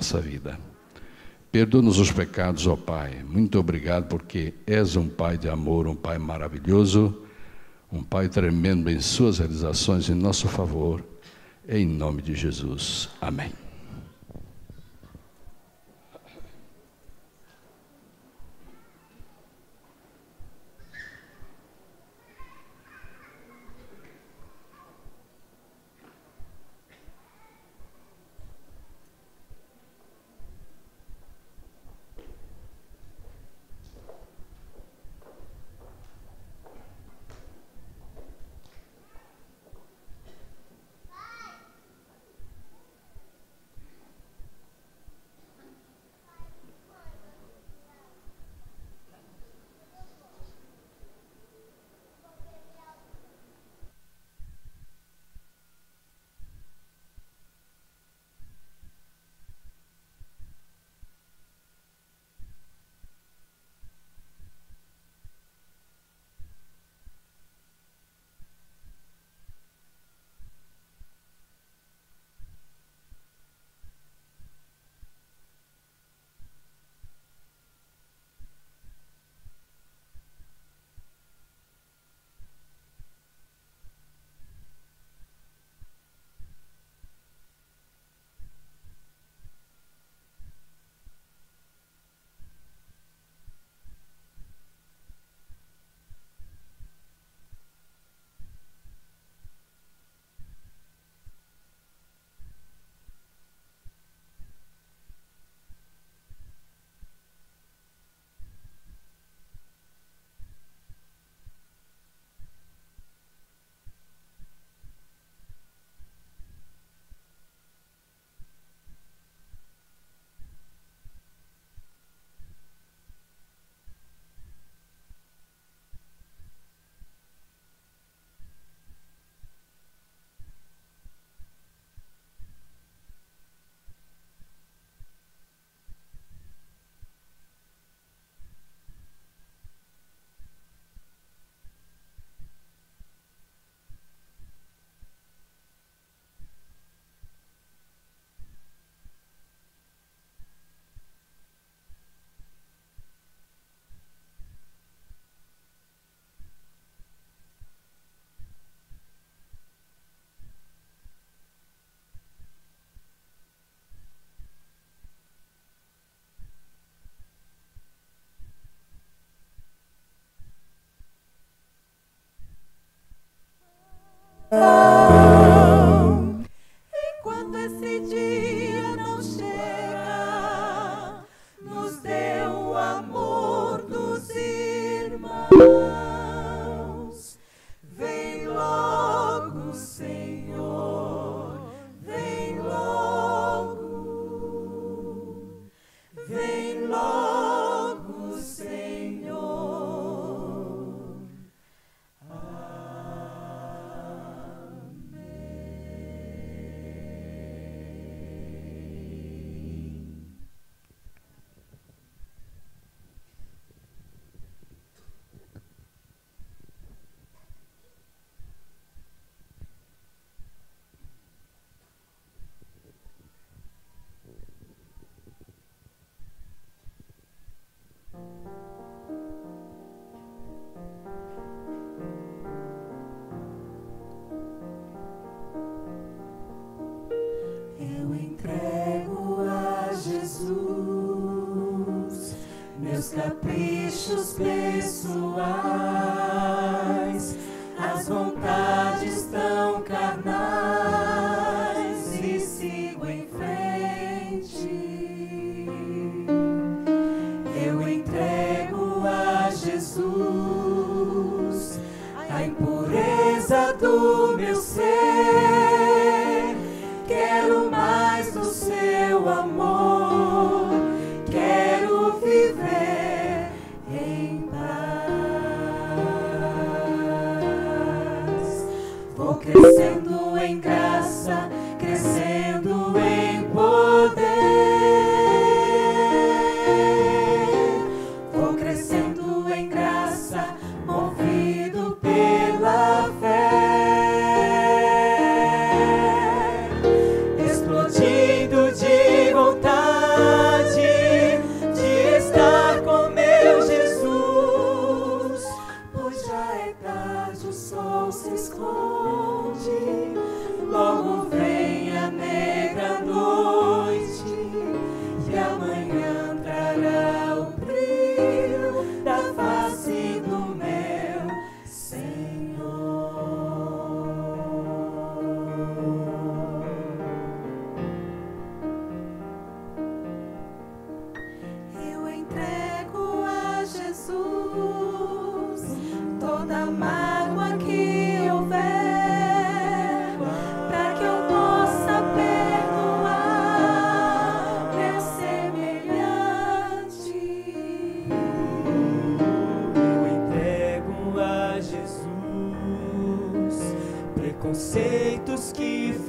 nossa vida. Perdoa-nos os pecados, ó Pai. Muito obrigado porque és um Pai de amor, um Pai maravilhoso, um Pai tremendo em suas realizações em nosso favor. Em nome de Jesus. Amém. Enquanto esse dia não chega, nos dê o amor dos irmãos. Vem logo, Senhor, vem logo, vem logo, Senhor. Eu entrego a Jesus meus caprichos pessoais, as vontades tão carnais, e sigo em frente. Eu entrego a Jesus a impureza do meu ser. Quero mais do seu amor, quero viver em paz. Vou crescendo em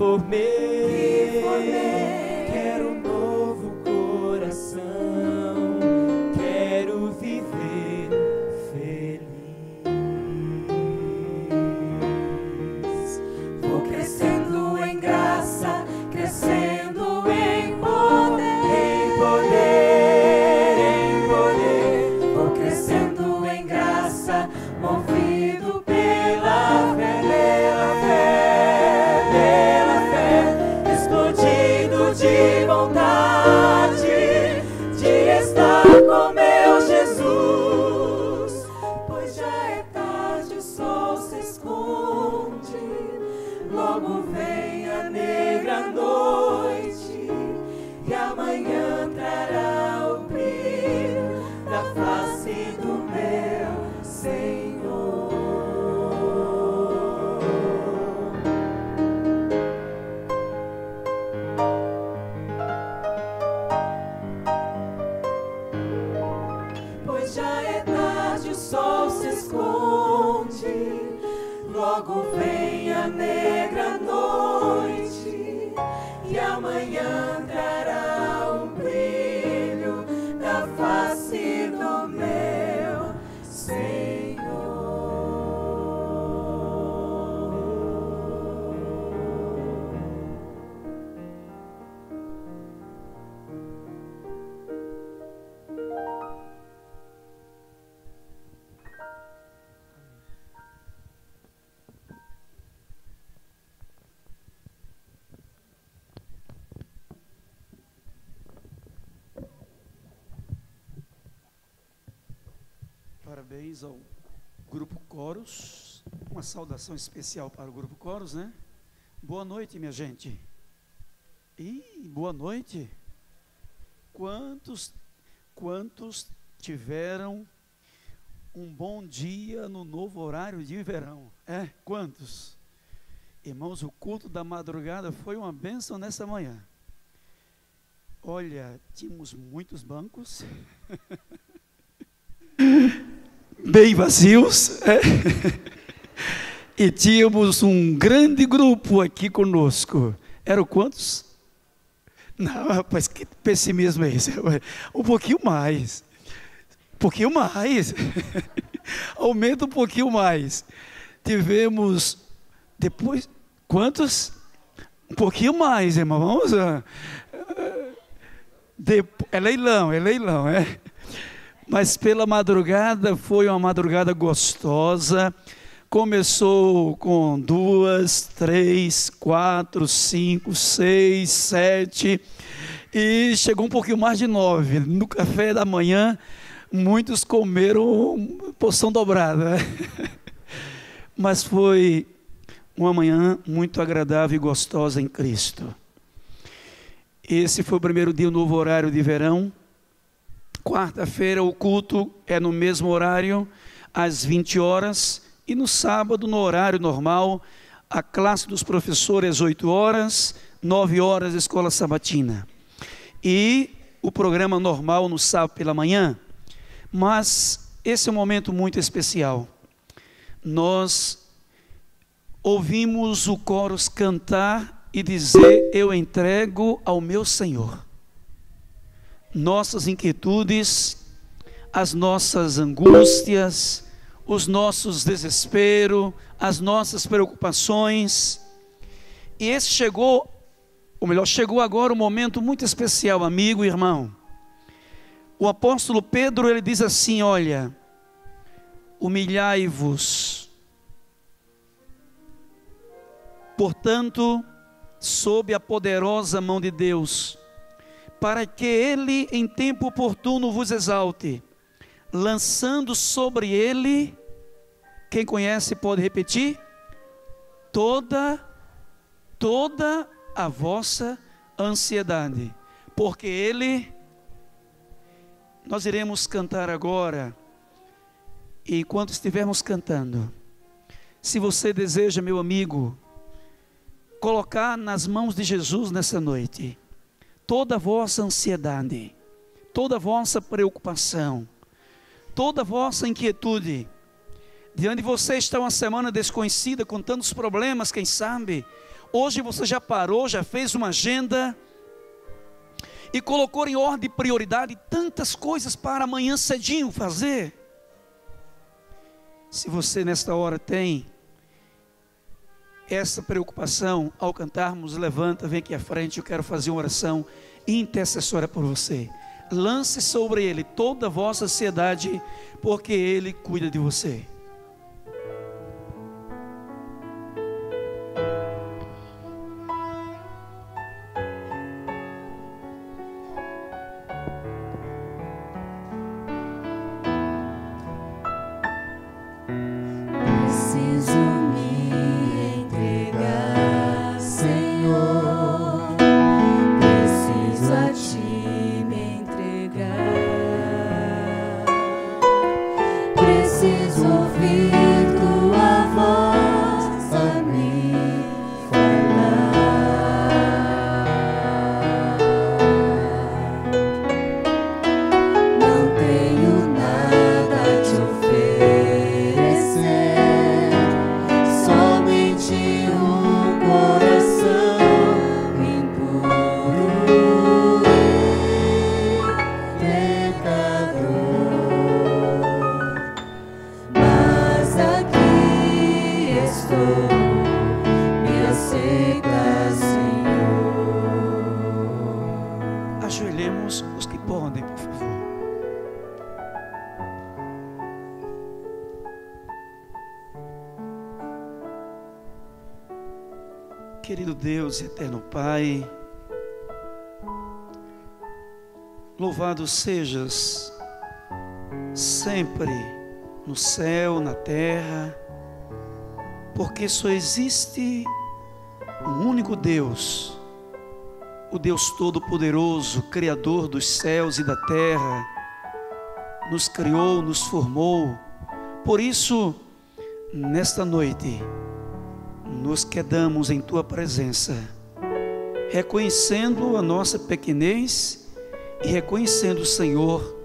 formei. Quero um novo coração, quero viver feliz. Vou crescendo em graça, crescendo em poder, em poder, em poder. Vou crescendo em graça, movido pela fé, explodindo de vontade de estar com meu Jesus. Pois já é tarde, o sol se esconde, logo vem a negra noite, e amanhã trará o brilho da face do meu Senhor. Pois já é tarde, o sol se esconde, logo vem a negra noite, e amanhã trará o brilho da face do meu Senhor. Parabéns ao Grupo Coros, uma saudação especial para o Grupo Coros, né? Boa noite, minha gente. Boa noite. Quantos tiveram um bom dia no novo horário de verão? Quantos? Irmãos, o culto da madrugada foi uma bênção nessa manhã. Olha, tínhamos muitos bancos bem vazios, e tínhamos um grande grupo aqui conosco. Eram quantos? Não, rapaz, que pessimismo é esse? Um pouquinho mais, aumenta um pouquinho mais. Tivemos depois, quantos? Um pouquinho mais, irmão. Vamos é leilão, Mas pela madrugada, foi uma madrugada gostosa. Começou com 2, 3, 4, 5, 6, 7 e chegou um pouquinho mais de 9. No café da manhã, muitos comeram porção dobrada. Mas foi uma manhã muito agradável e gostosa em Cristo. Esse foi o primeiro dia, o novo horário de verão. Quarta-feira o culto é no mesmo horário, às 20 horas. E no sábado, no horário normal, a classe dos professores às 8 horas, 9 horas, escola sabatina. E o programa normal no sábado pela manhã. Mas esse é um momento muito especial. Nós ouvimos o coros cantar e dizer: eu entrego ao meu Senhor nossas inquietudes, as nossas angústias, os nossos desesperos, as nossas preocupações. E esse chegou agora um momento muito especial, amigo e irmão. O apóstolo Pedro, ele diz assim: olha, humilhai-vos, portanto, sob a poderosa mão de Deus, para que Ele em tempo oportuno vos exalte, lançando sobre Ele, quem conhece pode repetir, toda a vossa ansiedade, porque Ele, nós iremos cantar agora, e enquanto estivermos cantando, se você deseja, meu amigo, colocar nas mãos de Jesus nessa noite, toda a vossa ansiedade, toda a vossa preocupação, toda a vossa inquietude, diante de você está uma semana desconhecida, com tantos problemas, quem sabe, Hoje você já parou, já fez uma agenda e colocou em ordem de prioridade tantas coisas para amanhã cedinho fazer. Se você nesta hora tem essa preocupação, ao cantarmos, levanta, vem aqui à frente, eu quero fazer uma oração intercessória por você. Lance sobre Ele toda a vossa ansiedade, porque Ele cuida de você. Ajoelhemos os que podem, por favor. Querido Deus e eterno Pai, louvado sejas sempre no céu, na terra, porque só existe um único Deus, o Deus Todo-Poderoso, Criador dos céus e da terra, nos criou, nos formou. Por isso, nesta noite, nos quedamos em Tua presença, reconhecendo a nossa pequenez e reconhecendo o Senhor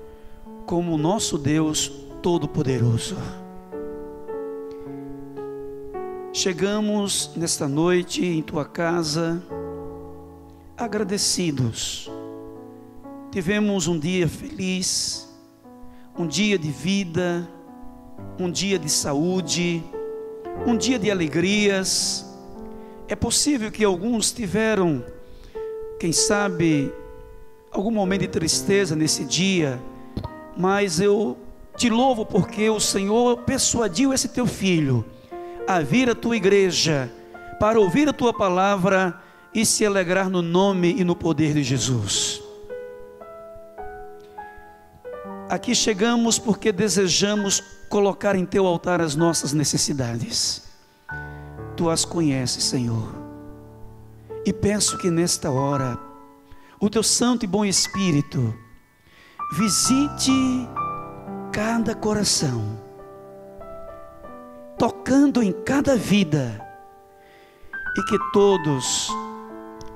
como o nosso Deus Todo-Poderoso. Chegamos nesta noite em Tua casa, agradecidos. Tivemos um dia feliz, um dia de vida, um dia de saúde, um dia de alegrias. É possível que alguns tiveram, quem sabe, algum momento de tristeza nesse dia, mas eu te louvo porque o Senhor persuadiu esse teu filho a vir à tua igreja para ouvir a tua palavra e se alegrar no nome e no poder de Jesus. Aqui chegamos porque desejamos colocar em teu altar as nossas necessidades. Tu as conheces, Senhor, e peço que nesta hora o teu santo e bom Espírito visite cada coração, tocando em cada vida, e que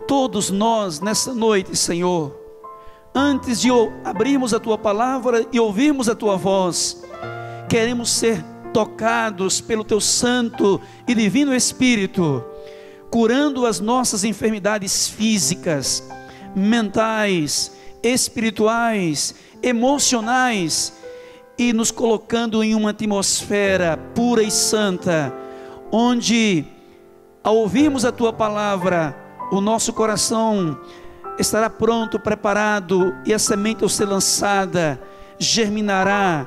todos nós nessa noite, Senhor, antes de abrirmos a Tua palavra e ouvirmos a Tua voz, queremos ser tocados pelo Teu santo e divino Espírito, curando as nossas enfermidades físicas, mentais, espirituais, emocionais, e nos colocando em uma atmosfera pura e santa, onde, ao ouvirmos a Tua palavra, o nosso coração estará pronto, preparado, e a semente ao ser lançada germinará,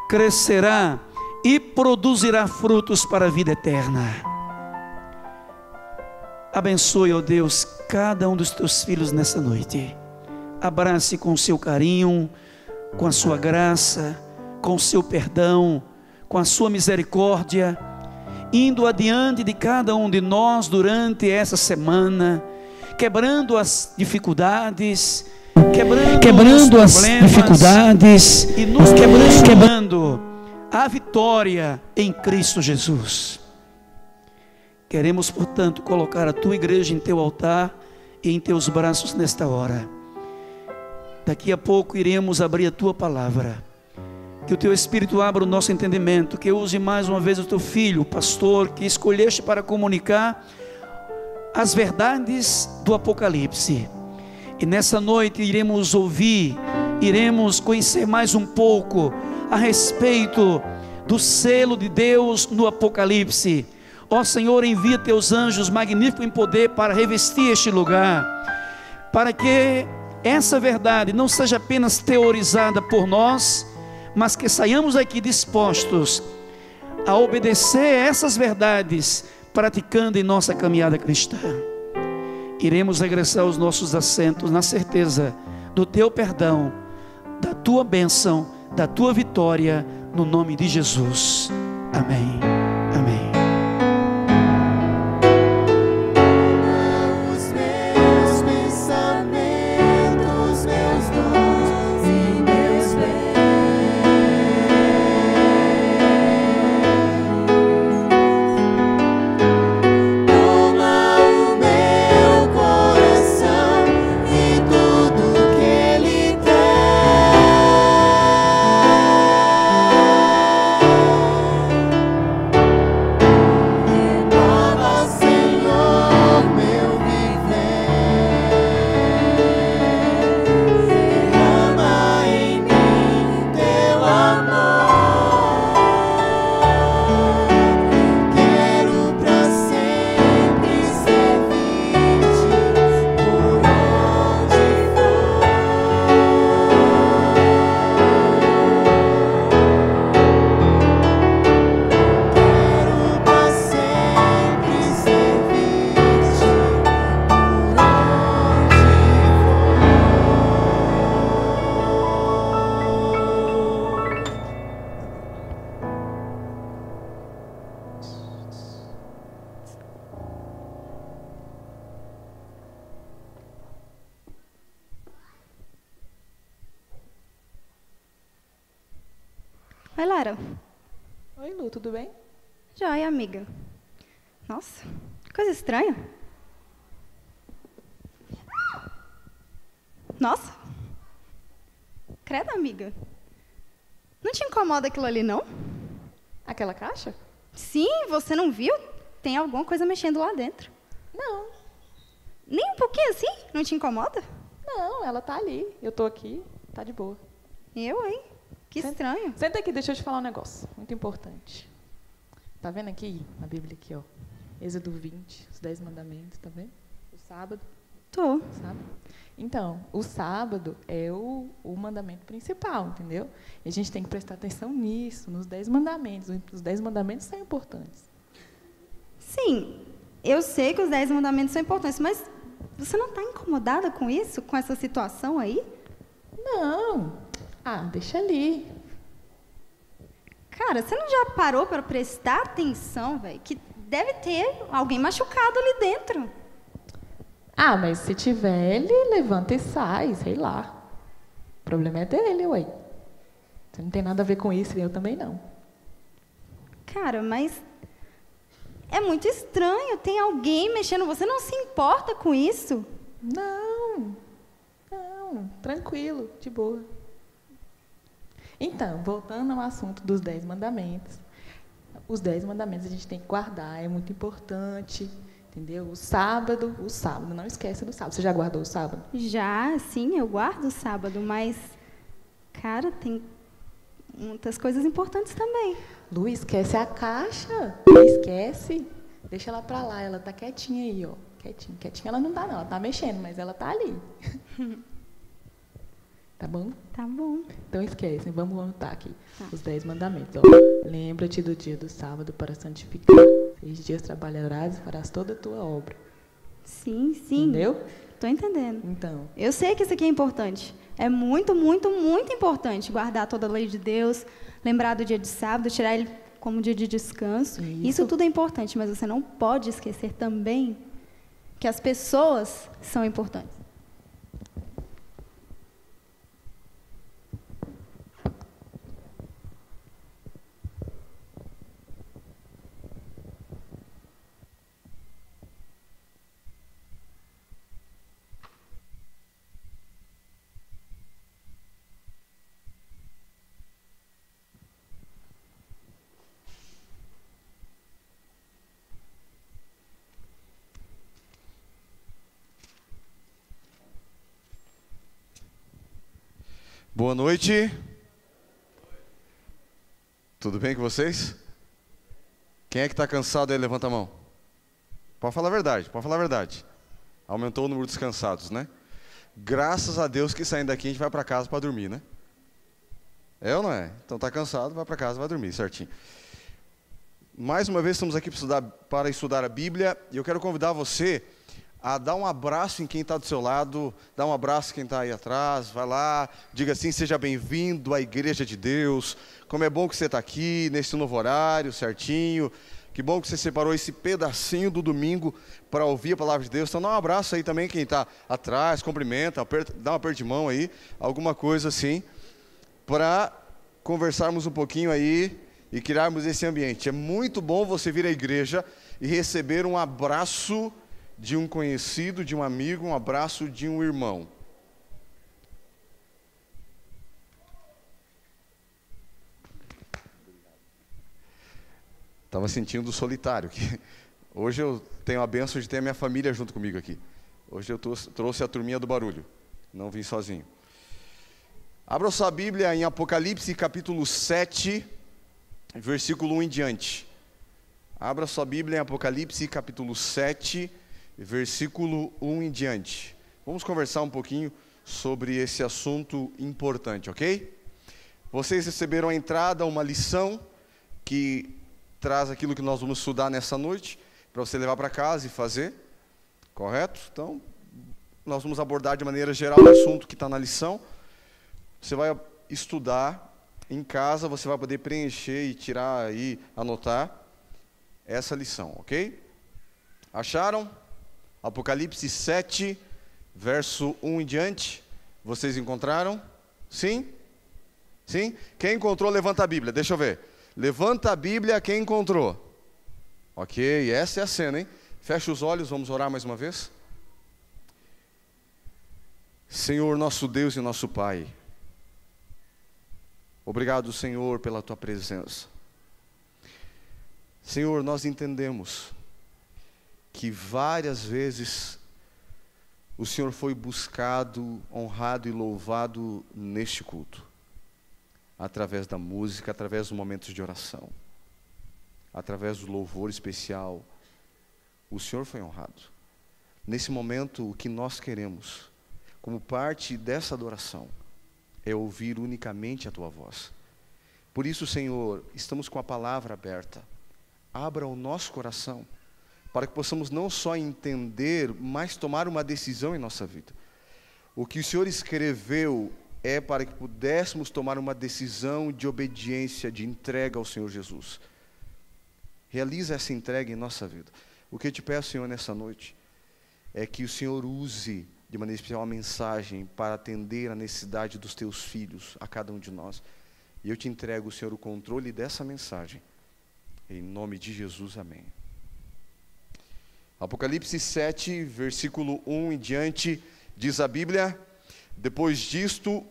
crescerá e produzirá frutos para a vida eterna. Abençoe, ó Deus, cada um dos Teus filhos nessa noite. Abrace com o seu carinho, com a sua graça, com o seu perdão, com a sua misericórdia, indo adiante de cada um de nós durante essa semana, quebrando as dificuldades, quebrando as dificuldades e nos quebrando a vitória em Cristo Jesus. Queremos, portanto, colocar a Tua igreja em Teu altar e em Teus braços nesta hora. Daqui a pouco iremos abrir a Tua palavra. Que o Teu Espírito abra o nosso entendimento, que use mais uma vez o Teu Filho, o pastor, que escolheste para comunicar as verdades do Apocalipse. E nessa noite iremos ouvir, iremos conhecer mais um pouco a respeito do selo de Deus no Apocalipse. Ó Senhor, envia teus anjos magníficos em poder para revestir este lugar, para que essa verdade não seja apenas teorizada por nós, mas que saiamos aqui dispostos a obedecer essas verdades, praticando em nossa caminhada cristã. Iremos regressar aos nossos assentos na certeza do teu perdão, da tua bênção, da tua vitória, no nome de Jesus. Amém. Amém. Oi, Lara. Oi, Lu, tudo bem? Joia, amiga. Nossa, coisa estranha. Nossa. Credo, amiga. Não te incomoda aquilo ali, não? Aquela caixa? Sim, você não viu? Tem alguma coisa mexendo lá dentro. Não. Nem um pouquinho assim? Não te incomoda? Não, ela tá ali. Eu tô aqui, tá de boa. Eu, hein? Que estranho. Senta aqui, deixa eu te falar um negócio muito importante. Tá vendo aqui, na Bíblia aqui, ó? Êxodo 20, os 10 mandamentos, tá vendo? O sábado. Tô. Sábado. Então, o sábado é o mandamento principal, entendeu? E a gente tem que prestar atenção nisso, nos 10 mandamentos. Os 10 mandamentos são importantes. Sim, eu sei que os 10 mandamentos são importantes, mas você não está incomodada com isso, com essa situação aí? Não. Ah, deixa ali. Cara, você não já parou para prestar atenção, velho, que deve ter alguém machucado ali dentro? Ah, mas se tiver, ele levanta e sai, sei lá. O problema é dele, ué. Você não tem nada a ver com isso, e eu também não. Cara, mas é muito estranho, tem alguém mexendo, você não se importa com isso? Não, tranquilo, de boa. Então, voltando ao assunto dos 10 mandamentos. Os 10 mandamentos a gente tem que guardar, é muito importante, entendeu? O sábado, não esquece do sábado. Você já guardou o sábado? Já, sim, eu guardo o sábado, mas, cara, tem muitas coisas importantes também. Lu, esquece a caixa, esquece. Deixa ela pra lá, ela tá quietinha aí, ó. Quietinha ela não tá, não, ela tá mexendo, mas ela tá ali. Tá bom? Tá bom. Então esquece, vamos anotar aqui os 10 mandamentos. Ó. Lembra-te do dia do sábado para santificar. 6 dias trabalharás e farás toda a tua obra. Sim, sim. Entendeu? Tô entendendo. Então. Eu sei que isso aqui é importante. É muito, muito, muito importante guardar toda a lei de Deus, lembrar do dia de sábado, tirar ele como dia de descanso. Isso tudo é importante, mas você não pode esquecer também que as pessoas são importantes. Boa noite. Tudo bem com vocês? Quem é que está cansado aí? Levanta a mão. Pode falar a verdade, pode falar a verdade. Aumentou o número dos cansados, né? Graças a Deus que saindo daqui a gente vai para casa para dormir, né? É ou não é? Então está cansado, vai para casa, vai dormir, certinho. Mais uma vez estamos aqui para estudar a Bíblia e eu quero convidar você a dar um abraço em quem está do seu lado, dar um abraço em quem está aí atrás, vai lá, diga assim, seja bem-vindo à Igreja de Deus, como é bom que você está aqui, nesse novo horário, certinho, que bom que você separou esse pedacinho do domingo para ouvir a palavra de Deus, então dá um abraço aí também quem está atrás, cumprimenta, dá um aperto de mão aí, alguma coisa assim, para conversarmos um pouquinho aí e criarmos esse ambiente. É muito bom você vir à igreja e receber um abraço de um conhecido, de um amigo, um abraço de um irmão. Estava sentindo solitário aqui. Hoje eu tenho a bênção de ter a minha família junto comigo aqui. Hoje eu trouxe a turminha do barulho, não vim sozinho. Abra sua Bíblia em Apocalipse capítulo 7, versículo 1 em diante. Abra sua Bíblia em Apocalipse capítulo 7, versículo 1 em diante. Vamos conversar um pouquinho sobre esse assunto importante, ok? Vocês receberam a entrada, uma lição que traz aquilo que nós vamos estudar nessa noite, para você levar para casa e fazer, correto? Então, nós vamos abordar de maneira geral o assunto que está na lição. Você vai estudar em casa, você vai poder preencher e tirar aí, anotar essa lição, ok? Acharam? Apocalipse 7, verso 1 em diante. Vocês encontraram? Sim? Sim? Quem encontrou, levanta a Bíblia. Deixa eu ver. Levanta a Bíblia, quem encontrou? Ok, essa é a cena, hein? Fecha os olhos, vamos orar mais uma vez. Senhor, nosso Deus e nosso Pai, obrigado, Senhor, pela Tua presença. Senhor, nós entendemos que várias vezes o Senhor foi buscado, honrado e louvado neste culto, através da música, através dos momentos de oração, através do louvor especial, o Senhor foi honrado. Nesse momento, o que nós queremos, como parte dessa adoração, é ouvir unicamente a Tua voz. Por isso, Senhor, estamos com a palavra aberta. Abra o nosso coração, para que possamos não só entender, mas tomar uma decisão em nossa vida. O que o Senhor escreveu é para que pudéssemos tomar uma decisão de obediência, de entrega ao Senhor Jesus. Realiza essa entrega em nossa vida. O que eu te peço, Senhor, nessa noite, é que o Senhor use de maneira especial a mensagem para atender a necessidade dos Teus filhos, a cada um de nós. E eu te entrego, Senhor, o controle dessa mensagem. Em nome de Jesus, amém. Apocalipse 7, versículo 1 em diante, diz a Bíblia: depois disto,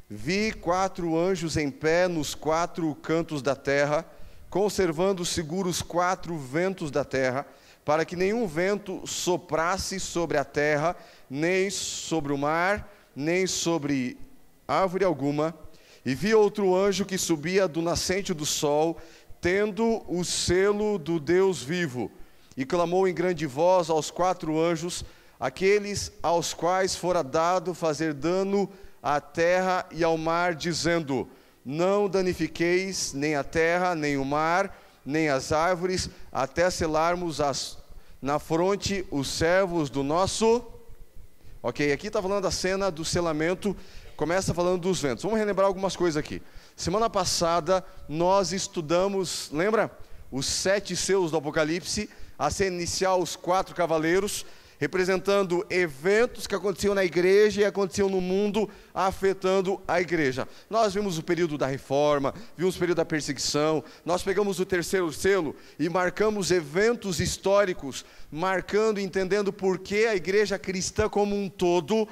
vi 4 anjos em pé nos 4 cantos da terra, conservando seguros 4 ventos da terra, para que nenhum vento soprasse sobre a terra, nem sobre o mar, nem sobre árvore alguma. E vi outro anjo que subia do nascente do sol, tendo o selo do Deus vivo, e clamou em grande voz aos 4 anjos, aqueles aos quais fora dado fazer dano à terra e ao mar, dizendo: não danifiqueis nem a terra, nem o mar, nem as árvores, até selarmos na fronte os servos do nosso... Ok, aqui está falando da cena do selamento, começa falando dos ventos. Vamos relembrar algumas coisas aqui. Semana passada nós estudamos, lembra? Os 7 selos do Apocalipse, a cena inicial, os 4 cavaleiros, representando eventos que aconteciam na igreja e aconteciam no mundo, afetando a igreja. Nós vimos o período da reforma, vimos o período da perseguição, nós pegamos o 3º selo e marcamos eventos históricos, marcando e entendendo por que a igreja cristã como um todo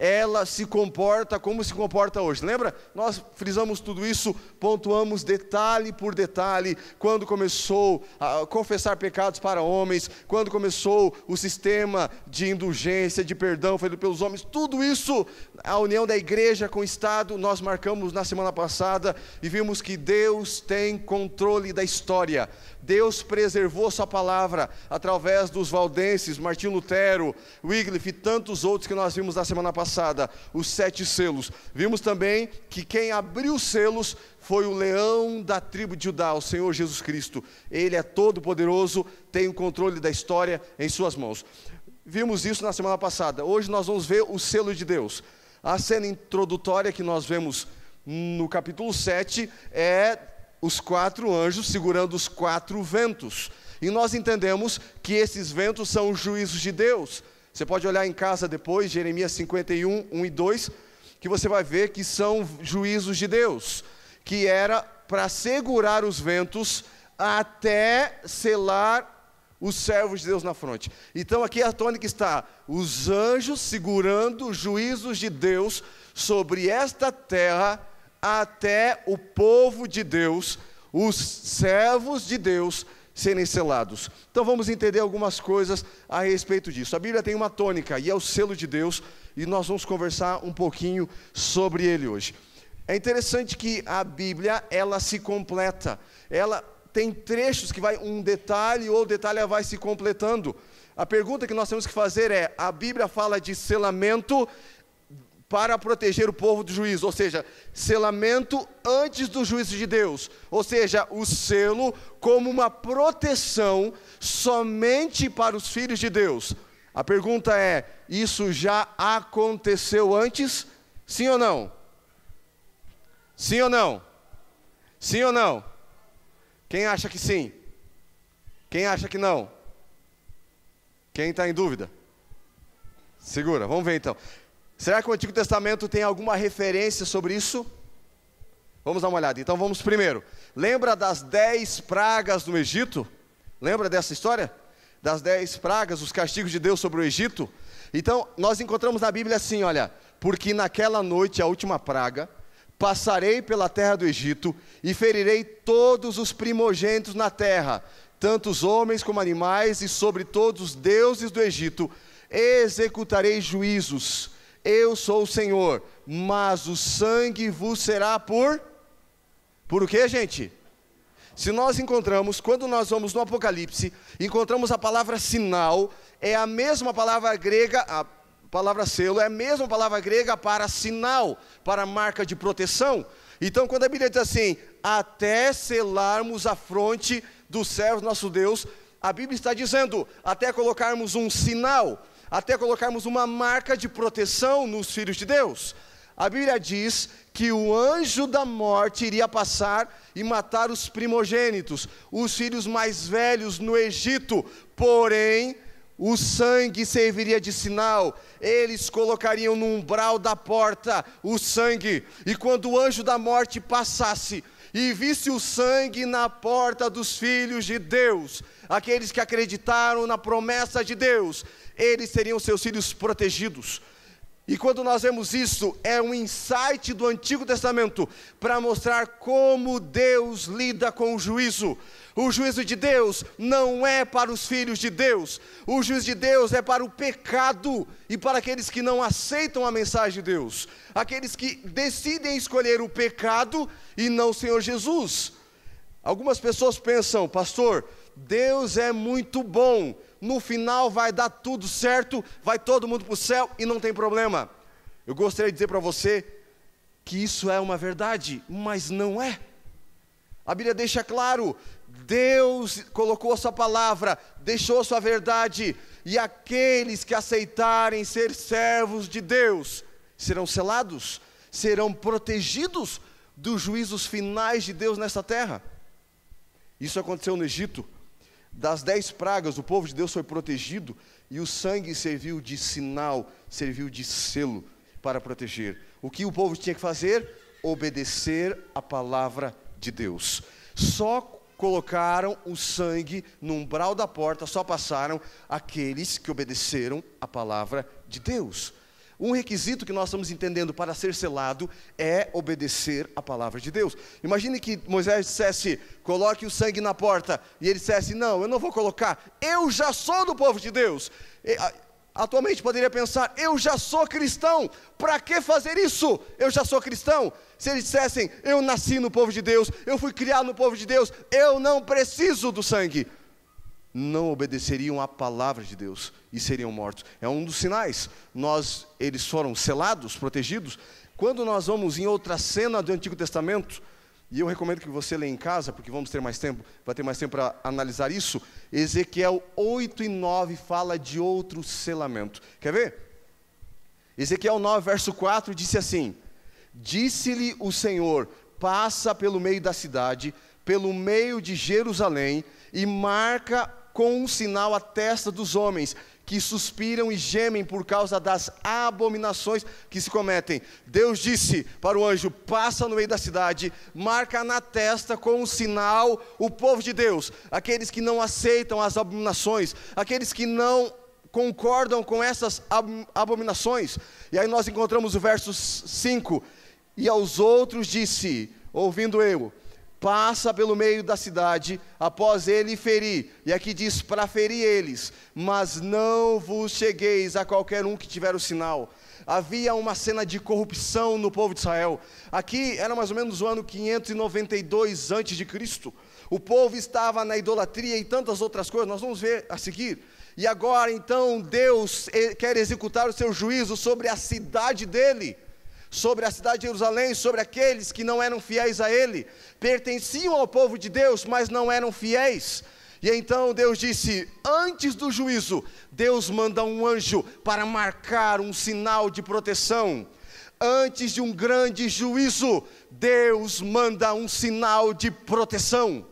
ela se comporta como se comporta hoje. Lembra? Nós frisamos tudo isso, pontuamos detalhe por detalhe, quando começou a confessar pecados para homens, quando começou o sistema de indulgência, de perdão feito pelos homens, tudo isso, a união da igreja com o Estado, nós marcamos na semana passada e vimos que Deus tem controle da história. Deus preservou sua palavra através dos valdenses, Martinho Lutero, Wycliffe e tantos outros que nós vimos na semana passada, os 7 selos. Vimos também que quem abriu os selos foi o leão da tribo de Judá, o Senhor Jesus Cristo. Ele é todo poderoso, tem o controle da história em suas mãos. Vimos isso na semana passada. Hoje nós vamos ver o selo de Deus. A cena introdutória que nós vemos no capítulo 7 é os 4 anjos segurando os 4 ventos. E nós entendemos que esses ventos são os juízos de Deus. Você pode olhar em casa depois, Jeremias 51, 1 e 2, que você vai ver que são juízos de Deus, que era para segurar os ventos até selar os servos de Deus na fronte. Então aqui a tônica está, os anjos segurando os juízos de Deus sobre esta terra, até o povo de Deus, os servos de Deus, serem selados. Então vamos entender algumas coisas a respeito disso. A Bíblia tem uma tônica, e é o selo de Deus, e nós vamos conversar um pouquinho sobre ele hoje. É interessante que a Bíblia, ela se completa. Ela tem trechos que vai um detalhe, ou o detalhe vai se completando. A pergunta que nós temos que fazer é, a Bíblia fala de selamento para proteger o povo do juízo, ou seja, selamento antes do juízo de Deus, ou seja, o selo como uma proteção somente para os filhos de Deus. A pergunta é, isso já aconteceu antes? Sim ou não? Sim ou não? Sim ou não? Quem acha que sim? Quem acha que não? Quem está em dúvida? Segura, vamos ver então. Será que o Antigo Testamento tem alguma referência sobre isso? Vamos dar uma olhada. Então vamos primeiro. Lembra das 10 pragas no Egito? Lembra dessa história? Das 10 pragas, os castigos de Deus sobre o Egito? Então nós encontramos na Bíblia assim, olha, porque naquela noite, a última praga, passarei pela terra do Egito e ferirei todos os primogênitos na terra, tanto os homens como animais, e sobre todos os deuses do Egito executarei juízos. Eu sou o Senhor, mas o sangue vos será por o que, gente? Se nós encontramos, quando nós vamos no Apocalipse, encontramos a palavra sinal, é a mesma palavra grega, a palavra selo, é a mesma palavra grega para sinal, para marca de proteção. Então quando a Bíblia diz assim, até selarmos a fronte do servo nosso Deus, a Bíblia está dizendo, até colocarmos um sinal, até colocarmos uma marca de proteção nos filhos de Deus. A Bíblia diz que o anjo da morte iria passar e matar os primogênitos, os filhos mais velhos no Egito, porém o sangue serviria de sinal, eles colocariam no umbral da porta o sangue, e quando o anjo da morte passasse e visse o sangue na porta dos filhos de Deus, aqueles que acreditaram na promessa de Deus, eles teriam seus filhos protegidos. E quando nós vemos isso, é um insight do Antigo Testamento para mostrar como Deus lida com o juízo. O juízo de Deus não é para os filhos de Deus, o juízo de Deus é para o pecado e para aqueles que não aceitam a mensagem de Deus, aqueles que decidem escolher o pecado e não o Senhor Jesus. Algumas pessoas pensam, pastor, Deus é muito bom, no final vai dar tudo certo, vai todo mundo para o céu e não tem problema. Eu gostaria de dizer para você que isso é uma verdade, mas não é. A Bíblia deixa claro, Deus colocou a sua palavra, deixou a sua verdade, e aqueles que aceitarem ser servos de Deus, serão selados, serão protegidos dos juízos finais de Deus nessa terra. Isso aconteceu no Egito. Das 10 pragas, o povo de Deus foi protegido, e o sangue serviu de sinal, serviu de selo para proteger. O que o povo tinha que fazer? Obedecer a palavra de Deus. Só colocaram o sangue no umbral da porta, só passaram aqueles que obedeceram a palavra de Deus. um requisito que nós estamos entendendo para ser selado é obedecer a palavra de Deus. Imagine que Moisés dissesse, coloque o sangue na porta, e ele dissesse, não, eu não vou colocar, eu já sou do povo de Deus. Atualmente poderia pensar, eu já sou cristão, para que fazer isso? Eu já sou cristão. Se eles dissessem, eu nasci no povo de Deus, eu fui criado no povo de Deus, eu não preciso do sangue, não obedeceriam à palavra de Deus e seriam mortos. É um dos sinais. Eles foram selados, protegidos. Quando nós vamos em outra cena do Antigo Testamento, e eu recomendo que você leia em casa, porque vamos ter mais tempo, vai ter mais tempo para analisar isso. Ezequiel 8 e 9 fala de outro selamento. Quer ver? Ezequiel 9, verso 4, disse assim, disse-lhe o Senhor, passa pelo meio da cidade, pelo meio de Jerusalém, e marca com um sinal a testa dos homens, que suspiram e gemem por causa das abominações que se cometem. Deus disse para o anjo, passa no meio da cidade, marca na testa com um sinal o povo de Deus, aqueles que não aceitam as abominações, aqueles que não concordam com essas abominações. E aí nós encontramos o verso 5, e aos outros disse, ouvindo eu, passa pelo meio da cidade, após ele ferir, e aqui diz, para ferir eles, mas não vos chegueis a qualquer um que tiver o sinal. Havia uma cena de corrupção no povo de Israel. Aqui era mais ou menos o ano 592 a.C. O povo estava na idolatria e tantas outras coisas, nós vamos ver a seguir. E agora então Deus quer executar o seu juízo sobre a cidade dele, sobre a cidade de Jerusalém, sobre aqueles que não eram fiéis a ele, pertenciam ao povo de Deus, mas não eram fiéis. E então Deus disse, antes do juízo, Deus manda um anjo para marcar um sinal de proteção. Antes de um grande juízo, Deus manda um sinal de proteção.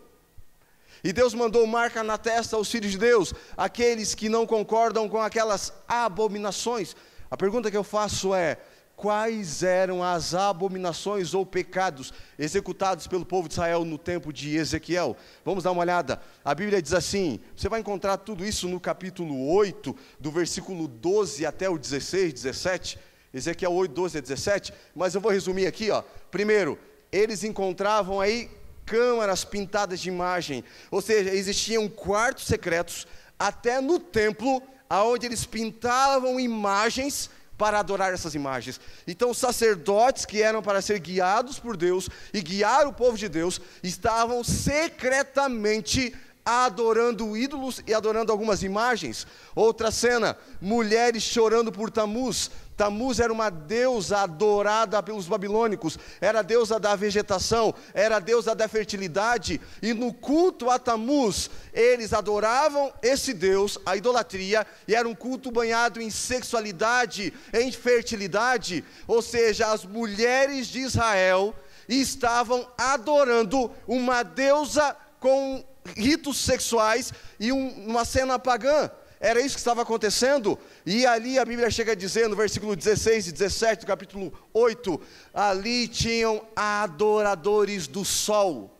E Deus mandou marca na testa aos filhos de Deus, aqueles que não concordam com aquelas abominações. A pergunta que eu faço é, quais eram as abominações ou pecados executados pelo povo de Israel no tempo de Ezequiel? Vamos dar uma olhada. A Bíblia diz assim, você vai encontrar tudo isso no capítulo 8, do versículo 12 até o 16, 17, Ezequiel 8, 12 a 17, mas eu vou resumir aqui, ó. Primeiro, eles encontravam aí câmaras pintadas de imagem, ou seja, existiam quartos secretos, até no templo, onde eles pintavam imagens para adorar essas imagens. Então os sacerdotes que eram para ser guiados por Deus e guiar o povo de Deus, estavam secretamente adorando ídolos e adorando algumas imagens. Outra cena, mulheres chorando por Tamuz. Tamuz era uma deusa adorada pelos babilônicos, era a deusa da vegetação, era a deusa da fertilidade, e no culto a Tamuz, eles adoravam esse deus, a idolatria, e era um culto banhado em sexualidade, em fertilidade, ou seja, as mulheres de Israel estavam adorando uma deusa com ritos sexuais e uma cena pagã. Era isso que estava acontecendo, e ali a Bíblia chega a dizer, no versículo 16 e 17 do capítulo 8, ali tinham adoradores do sol.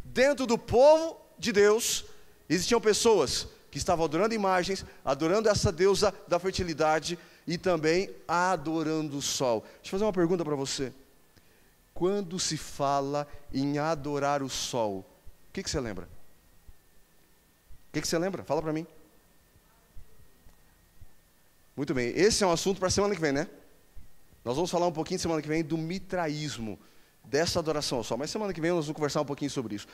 Dentro do povo de Deus, existiam pessoas que estavam adorando imagens, adorando essa deusa da fertilidade, e também adorando o sol. Deixa eu fazer uma pergunta para você. Quando se fala em adorar o sol, o que você lembra? O que você lembra? Fala para mim. Muito bem, esse é um assunto para a semana que vem, né? Nós vamos falar um pouquinho semana que vem do mitraísmo, dessa adoração ao sol, mas semana que vem nós vamos conversar um pouquinho sobre isso.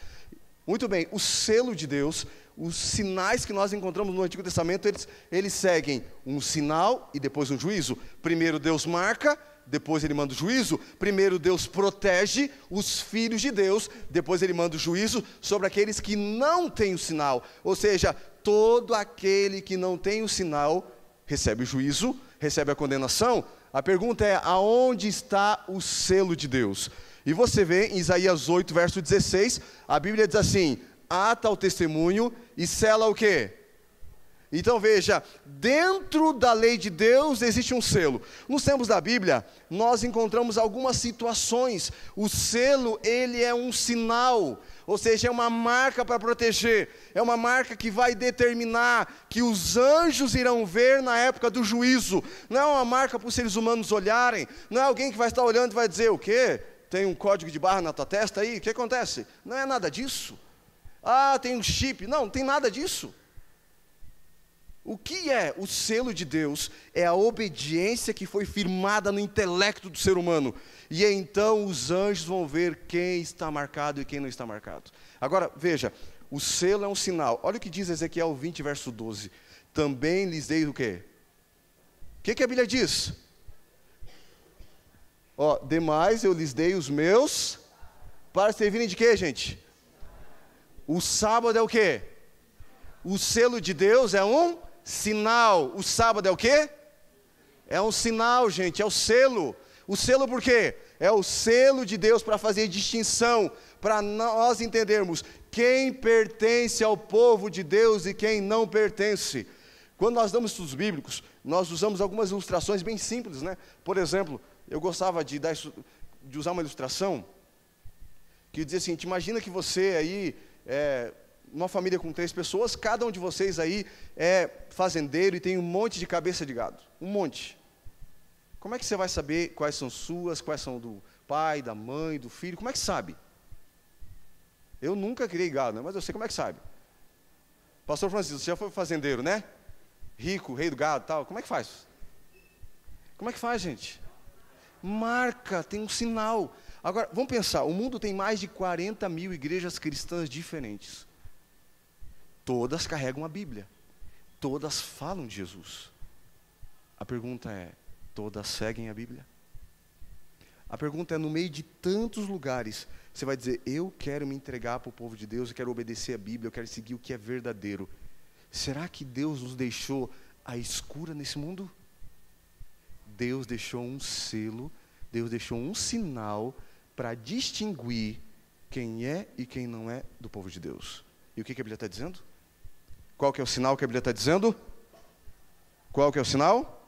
Muito bem, o selo de Deus, os sinais que nós encontramos no Antigo Testamento, eles seguem um sinal e depois um juízo. Primeiro Deus marca, depois ele manda o juízo. Primeiro Deus protege os filhos de Deus, depois ele manda o juízo sobre aqueles que não têm o sinal. Ou seja, todo aquele que não tem o sinal recebe o juízo, recebe a condenação. A pergunta é, aonde está o selo de Deus? E você vê em Isaías 8, verso 16, a Bíblia diz assim, ata o testemunho e sela o quê? Então veja, dentro da lei de Deus existe um selo. Nos tempos da Bíblia, nós encontramos algumas situações. O selo, ele é um sinal, ou seja, é uma marca para proteger. É uma marca que vai determinar que os anjos irão ver na época do juízo. Não é uma marca para os seres humanos olharem. Não é alguém que vai estar olhando e vai dizer, o quê? Tem um código de barra na tua testa aí? O que acontece? Não é nada disso. Ah, tem um chip. Não tem nada disso. O que é o selo de Deus? É a obediência que foi firmada no intelecto do ser humano. E então os anjos vão ver quem está marcado e quem não está marcado. Agora, veja, o selo é um sinal. Olha o que diz Ezequiel 20, verso 12. Também lhes dei o quê? O que a Bíblia diz? Demais eu lhes dei os meus, para servirem de quê, gente? O sábado é o quê? O selo de Deus é um sinal. O sábado é o quê? É um sinal, gente, é o selo. O selo por quê? É o selo de Deus para fazer distinção, para nós entendermos quem pertence ao povo de Deus e quem não pertence. Quando nós damos estudos bíblicos, nós usamos algumas ilustrações bem simples, né? Por exemplo, eu gostava de usar uma ilustração que dizia assim, imagina que você aí uma família com 3 pessoas, cada um de vocês aí é fazendeiro e tem um monte de cabeça de gado, um monte. Como é que você vai saber quais são suas, quais são do pai, da mãe, do filho? Como é que sabe? Eu nunca criei gado, né? Mas eu sei como é que sabe. Pastor Francisco, você já foi fazendeiro, né? Rico, rei do gado e tal. Como é que faz? Como é que faz, gente? Marca, tem um sinal. Agora, vamos pensar, o mundo tem mais de 40 mil igrejas cristãs diferentes. Todas carregam a Bíblia. Todas falam de Jesus. A pergunta é, todas seguem a Bíblia? A pergunta é, no meio de tantos lugares, você vai dizer, eu quero me entregar para o povo de Deus, eu quero obedecer a Bíblia, eu quero seguir o que é verdadeiro. Será que Deus nos deixou à escura nesse mundo? Deus deixou um selo, Deus deixou um sinal para distinguir quem é e quem não é do povo de Deus. E o que a Bíblia está dizendo? Qual que é o sinal que a Bíblia está dizendo? Qual que é o sinal?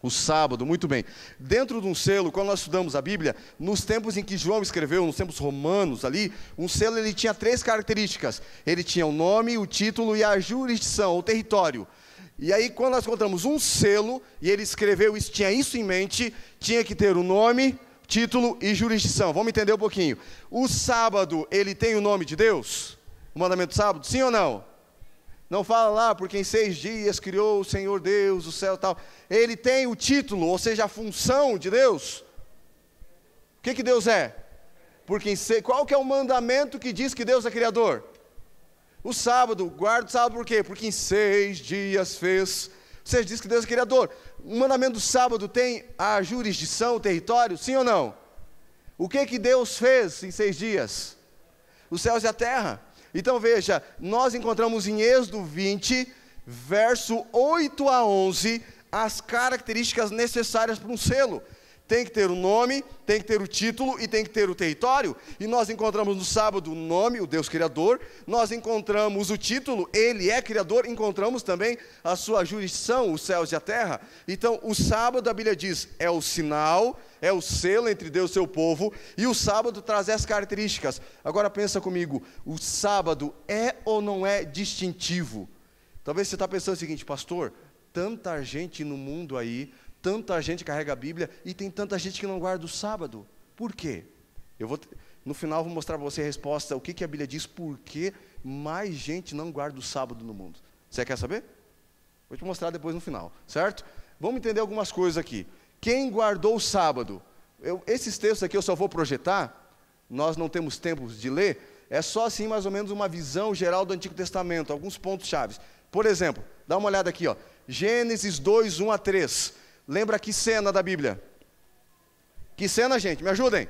O sábado, muito bem. Dentro de um selo, quando nós estudamos a Bíblia, nos tempos em que João escreveu, nos tempos romanos ali, um selo ele tinha 3 características. Ele tinha o nome, o título e a jurisdição, o território. E aí, quando nós encontramos um selo, e ele escreveu isso, tinha isso em mente, tinha que ter o nome, título e jurisdição. Vamos entender um pouquinho. O sábado, ele tem o nome de Deus? O mandamento do sábado, sim ou não? Não fala lá, porque em 6 dias criou o Senhor Deus, o céu e tal. Ele tem o título, ou seja, a função de Deus. O que Deus é? Porque qual que é o mandamento que diz que Deus é criador? O sábado, guarda o sábado por quê? Porque em 6 dias fez. Você diz que Deus é criador. O mandamento do sábado tem a jurisdição, o território, sim ou não? O que Deus fez em 6 dias? Os céus e a terra. Então veja, nós encontramos em Êxodo 20, verso 8 a 11, as características necessárias para um selo. Tem que ter o nome, tem que ter o título e tem que ter o território. E nós encontramos no sábado o nome, o Deus Criador. Nós encontramos o título, Ele é Criador. Encontramos também a sua jurisdição, os céus e a terra. Então, o sábado, a Bíblia diz, é o sinal, é o selo entre Deus e seu povo. E o sábado traz essas características. Agora pensa comigo, o sábado é ou não é distintivo? Talvez você está pensando o seguinte, pastor, tanta gente no mundo aí, tanta gente carrega a Bíblia e tem tanta gente que não guarda o sábado. Por quê? No final vou mostrar para você a resposta, o que a Bíblia diz, por que mais gente não guarda o sábado no mundo. Você quer saber? Vou te mostrar depois no final, certo? Vamos entender algumas coisas aqui. Quem guardou o sábado? Esses textos aqui eu só vou projetar, nós não temos tempo de ler, é só assim mais ou menos uma visão geral do Antigo Testamento, alguns pontos chaves. Por exemplo, dá uma olhada aqui, ó, Gênesis 2, 1 a 3. Lembra que cena da Bíblia? Que cena, gente? Me ajudem.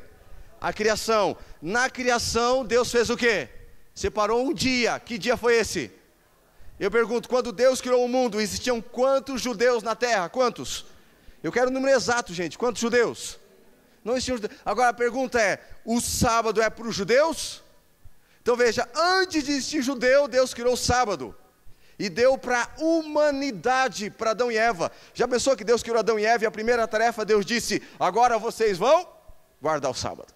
A criação. Na criação, Deus fez o quê? Separou um dia. Que dia foi esse? Eu pergunto, quando Deus criou o mundo, existiam quantos judeus na terra? Quantos? Eu quero o número exato, gente. Quantos judeus? Não existiam judeus. Agora a pergunta é, o sábado é para os judeus? Então veja, antes de existir judeu, Deus criou o sábado. e deu para a humanidade, para Adão e Eva. Já pensou que Deus criou Adão e Eva e a primeira tarefa Deus disse, agora vocês vão guardar o sábado?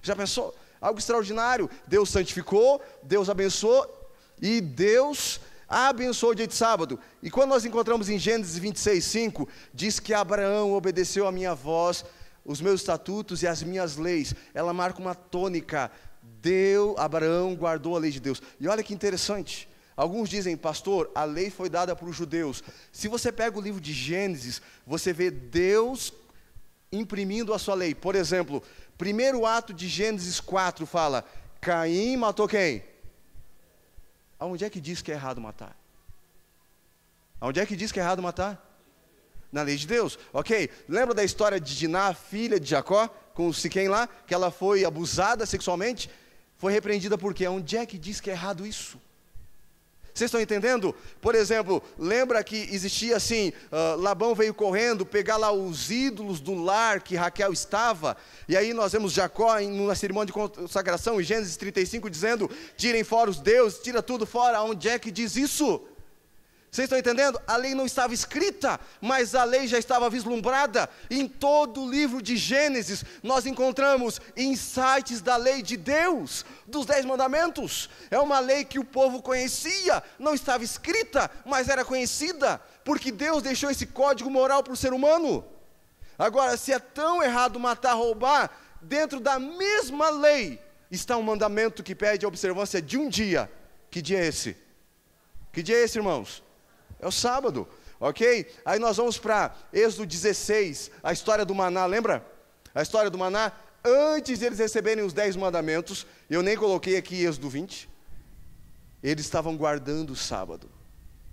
Já pensou? Algo extraordinário. Deus santificou, Deus abençoou e Deus abençoou o dia de sábado. E quando nós encontramos em Gênesis 26:5, diz que Abraão obedeceu a minha voz, os meus estatutos e as minhas leis. Ela marca uma tônica. Abraão guardou a lei de Deus. E olha que interessante. Alguns dizem, pastor, a lei foi dada para os judeus. Se você pega o livro de Gênesis, você vê Deus imprimindo a sua lei. Por exemplo, primeiro ato de Gênesis 4 fala, Caim matou quem? Aonde é que diz que é errado matar? Aonde é que diz que é errado matar? Na lei de Deus, ok? Lembra da história de Diná, filha de Jacó, com o Siquém lá, que ela foi abusada sexualmente? Foi repreendida por quê? Onde é que diz que é errado isso? Vocês estão entendendo? Por exemplo, lembra que existia assim, Labão veio correndo, pegar lá os ídolos do lar que Raquel estava, e aí nós vemos Jacó numa cerimônia de consagração, em Gênesis 35, dizendo, tirem fora os deuses, tira tudo fora. Onde é que diz isso? Vocês estão entendendo? A lei não estava escrita, mas a lei já estava vislumbrada. Em todo o livro de Gênesis, nós encontramos insights da lei de Deus, dos 10 mandamentos. É uma lei que o povo conhecia, não estava escrita, mas era conhecida, porque Deus deixou esse código moral para o ser humano. Agora, se é tão errado matar, roubar, dentro da mesma lei, está um mandamento que pede a observância de um dia. Que dia é esse? Que dia é esse, irmãos? É o sábado, ok? Aí nós vamos para Êxodo 16, a história do maná, lembra? A história do maná, antes de eles receberem os 10 mandamentos, eu nem coloquei aqui Êxodo 20, eles estavam guardando o sábado.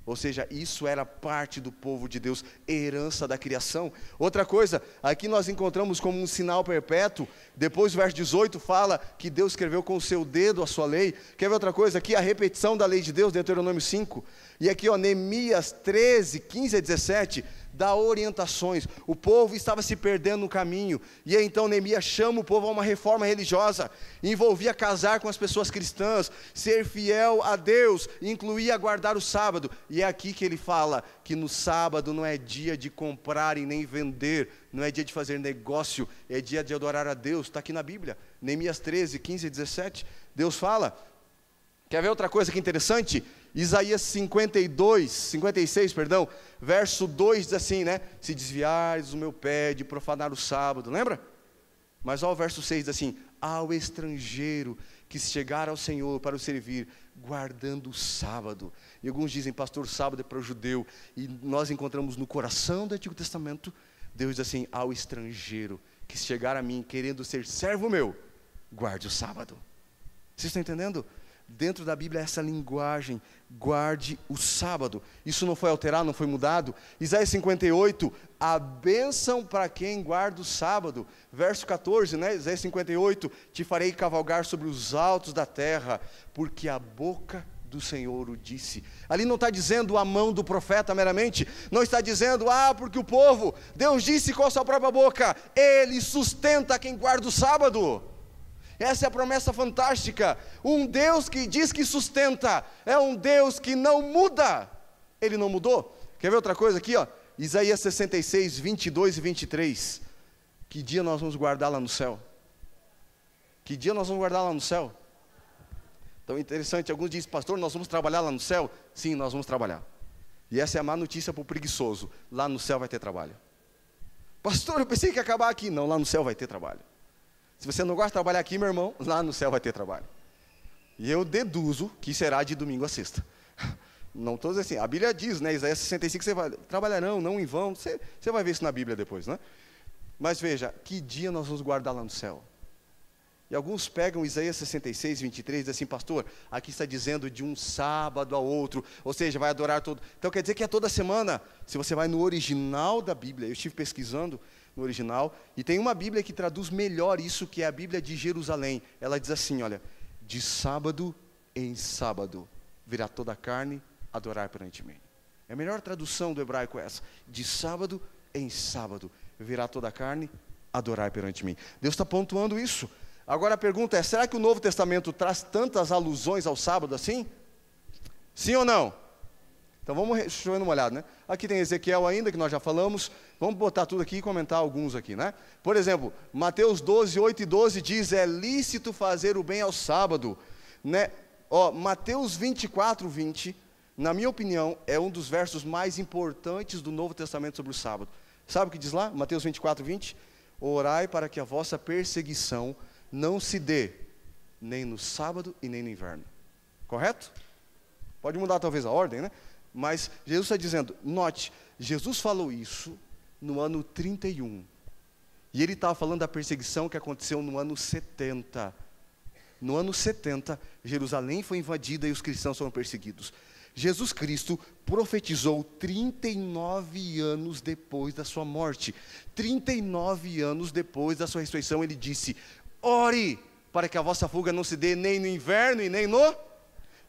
Ou seja, isso era parte do povo de Deus, herança da criação. Outra coisa, aqui nós encontramos como um sinal perpétuo, depois o verso 18 fala que Deus escreveu com o seu dedo a sua lei. Quer ver outra coisa? Aqui a repetição da lei de Deus, Deuteronômio 5. E aqui, Neemias 13, 15 a 17, dá orientações. O povo estava se perdendo no caminho, e aí então Neemias chama o povo a uma reforma religiosa, envolvia casar com as pessoas cristãs, ser fiel a Deus, incluía guardar o sábado. E é aqui que ele fala que no sábado não é dia de comprar e nem vender, não é dia de fazer negócio, é dia de adorar a Deus. Está aqui na Bíblia, Neemias 13, 15 a 17, Deus fala. Quer ver outra coisa que é interessante? Isaías 56, verso 2 diz assim, né? Se desviares o meu pé de profanar o sábado, lembra? Mas olha o verso 6 diz assim, ao estrangeiro que chegar ao Senhor para o servir, guardando o sábado. E alguns dizem, pastor, sábado é para o judeu, e nós encontramos no coração do Antigo Testamento, Deus diz assim, ao estrangeiro que chegar a mim querendo ser servo meu, guarde o sábado. Vocês estão entendendo? Dentro da Bíblia essa linguagem, guarde o sábado. Isso não foi alterado, não foi mudado. Isaías 58, a bênção para quem guarda o sábado. Verso 14, né? Isaías 58, te farei cavalgar sobre os altos da terra, porque a boca do Senhor o disse. Ali não está dizendo a mão do profeta meramente, não está dizendo, porque o povo, Deus disse com a sua própria boca, Ele sustenta quem guarda o sábado. Essa é a promessa fantástica. Um Deus que diz que sustenta, é um Deus que não muda. Ele não mudou. Quer ver outra coisa aqui? Isaías 66, 22 e 23. Que dia nós vamos guardar lá no céu? Que dia nós vamos guardar lá no céu? Então interessante, alguns dizem, pastor, nós vamos trabalhar lá no céu? Sim, nós vamos trabalhar. E essa é a má notícia para o preguiçoso. Lá no céu vai ter trabalho. Pastor, eu pensei que ia acabar aqui. Não, lá no céu vai ter trabalho. Se você não gosta de trabalhar aqui, meu irmão, lá no céu vai ter trabalho. E eu deduzo que será de domingo a sexta. Não estou dizendo assim, a Bíblia diz, né, Isaías 65, você vai, trabalharão, não em vão, você vai ver isso na Bíblia depois, né? Mas veja, que dia nós vamos guardar lá no céu? E alguns pegam Isaías 66, 23, e dizem assim, pastor, aqui está dizendo de um sábado a outro, ou seja, vai adorar todo. Então quer dizer que é toda semana. Se você vai no original da Bíblia, eu estive pesquisando no original, e tem uma Bíblia que traduz melhor isso, que é a Bíblia de Jerusalém. Ela diz assim, olha, de sábado em sábado, virá toda a carne adorar perante mim. É a melhor tradução do hebraico essa, de sábado em sábado, virá toda a carne adorar perante mim. Deus está pontuando isso. Agora a pergunta é, será que o Novo Testamento traz tantas alusões ao sábado assim? Sim ou não? Então deixa eu dar uma olhada, né? Aqui tem Ezequiel ainda, que nós já falamos. Vamos botar tudo aqui e comentar alguns aqui, né? Por exemplo, Mateus 12, 8 e 12 diz, é lícito fazer o bem ao sábado, né? Mateus 24, 20, na minha opinião, é um dos versos mais importantes do Novo Testamento sobre o sábado. Sabe o que diz lá? Mateus 24, 20. Orai para que a vossa perseguição não se dê, nem no sábado e nem no inverno. Correto? Pode mudar talvez a ordem, né? Mas Jesus está dizendo, note, Jesus falou isso no ano 31. E ele estava falando da perseguição que aconteceu no ano 70. No ano 70, Jerusalém foi invadida e os cristãos foram perseguidos. Jesus Cristo profetizou 39 anos depois da sua morte. 39 anos depois da sua ressurreição, ele disse, ore para que a vossa fuga não se dê nem no inverno e nem no...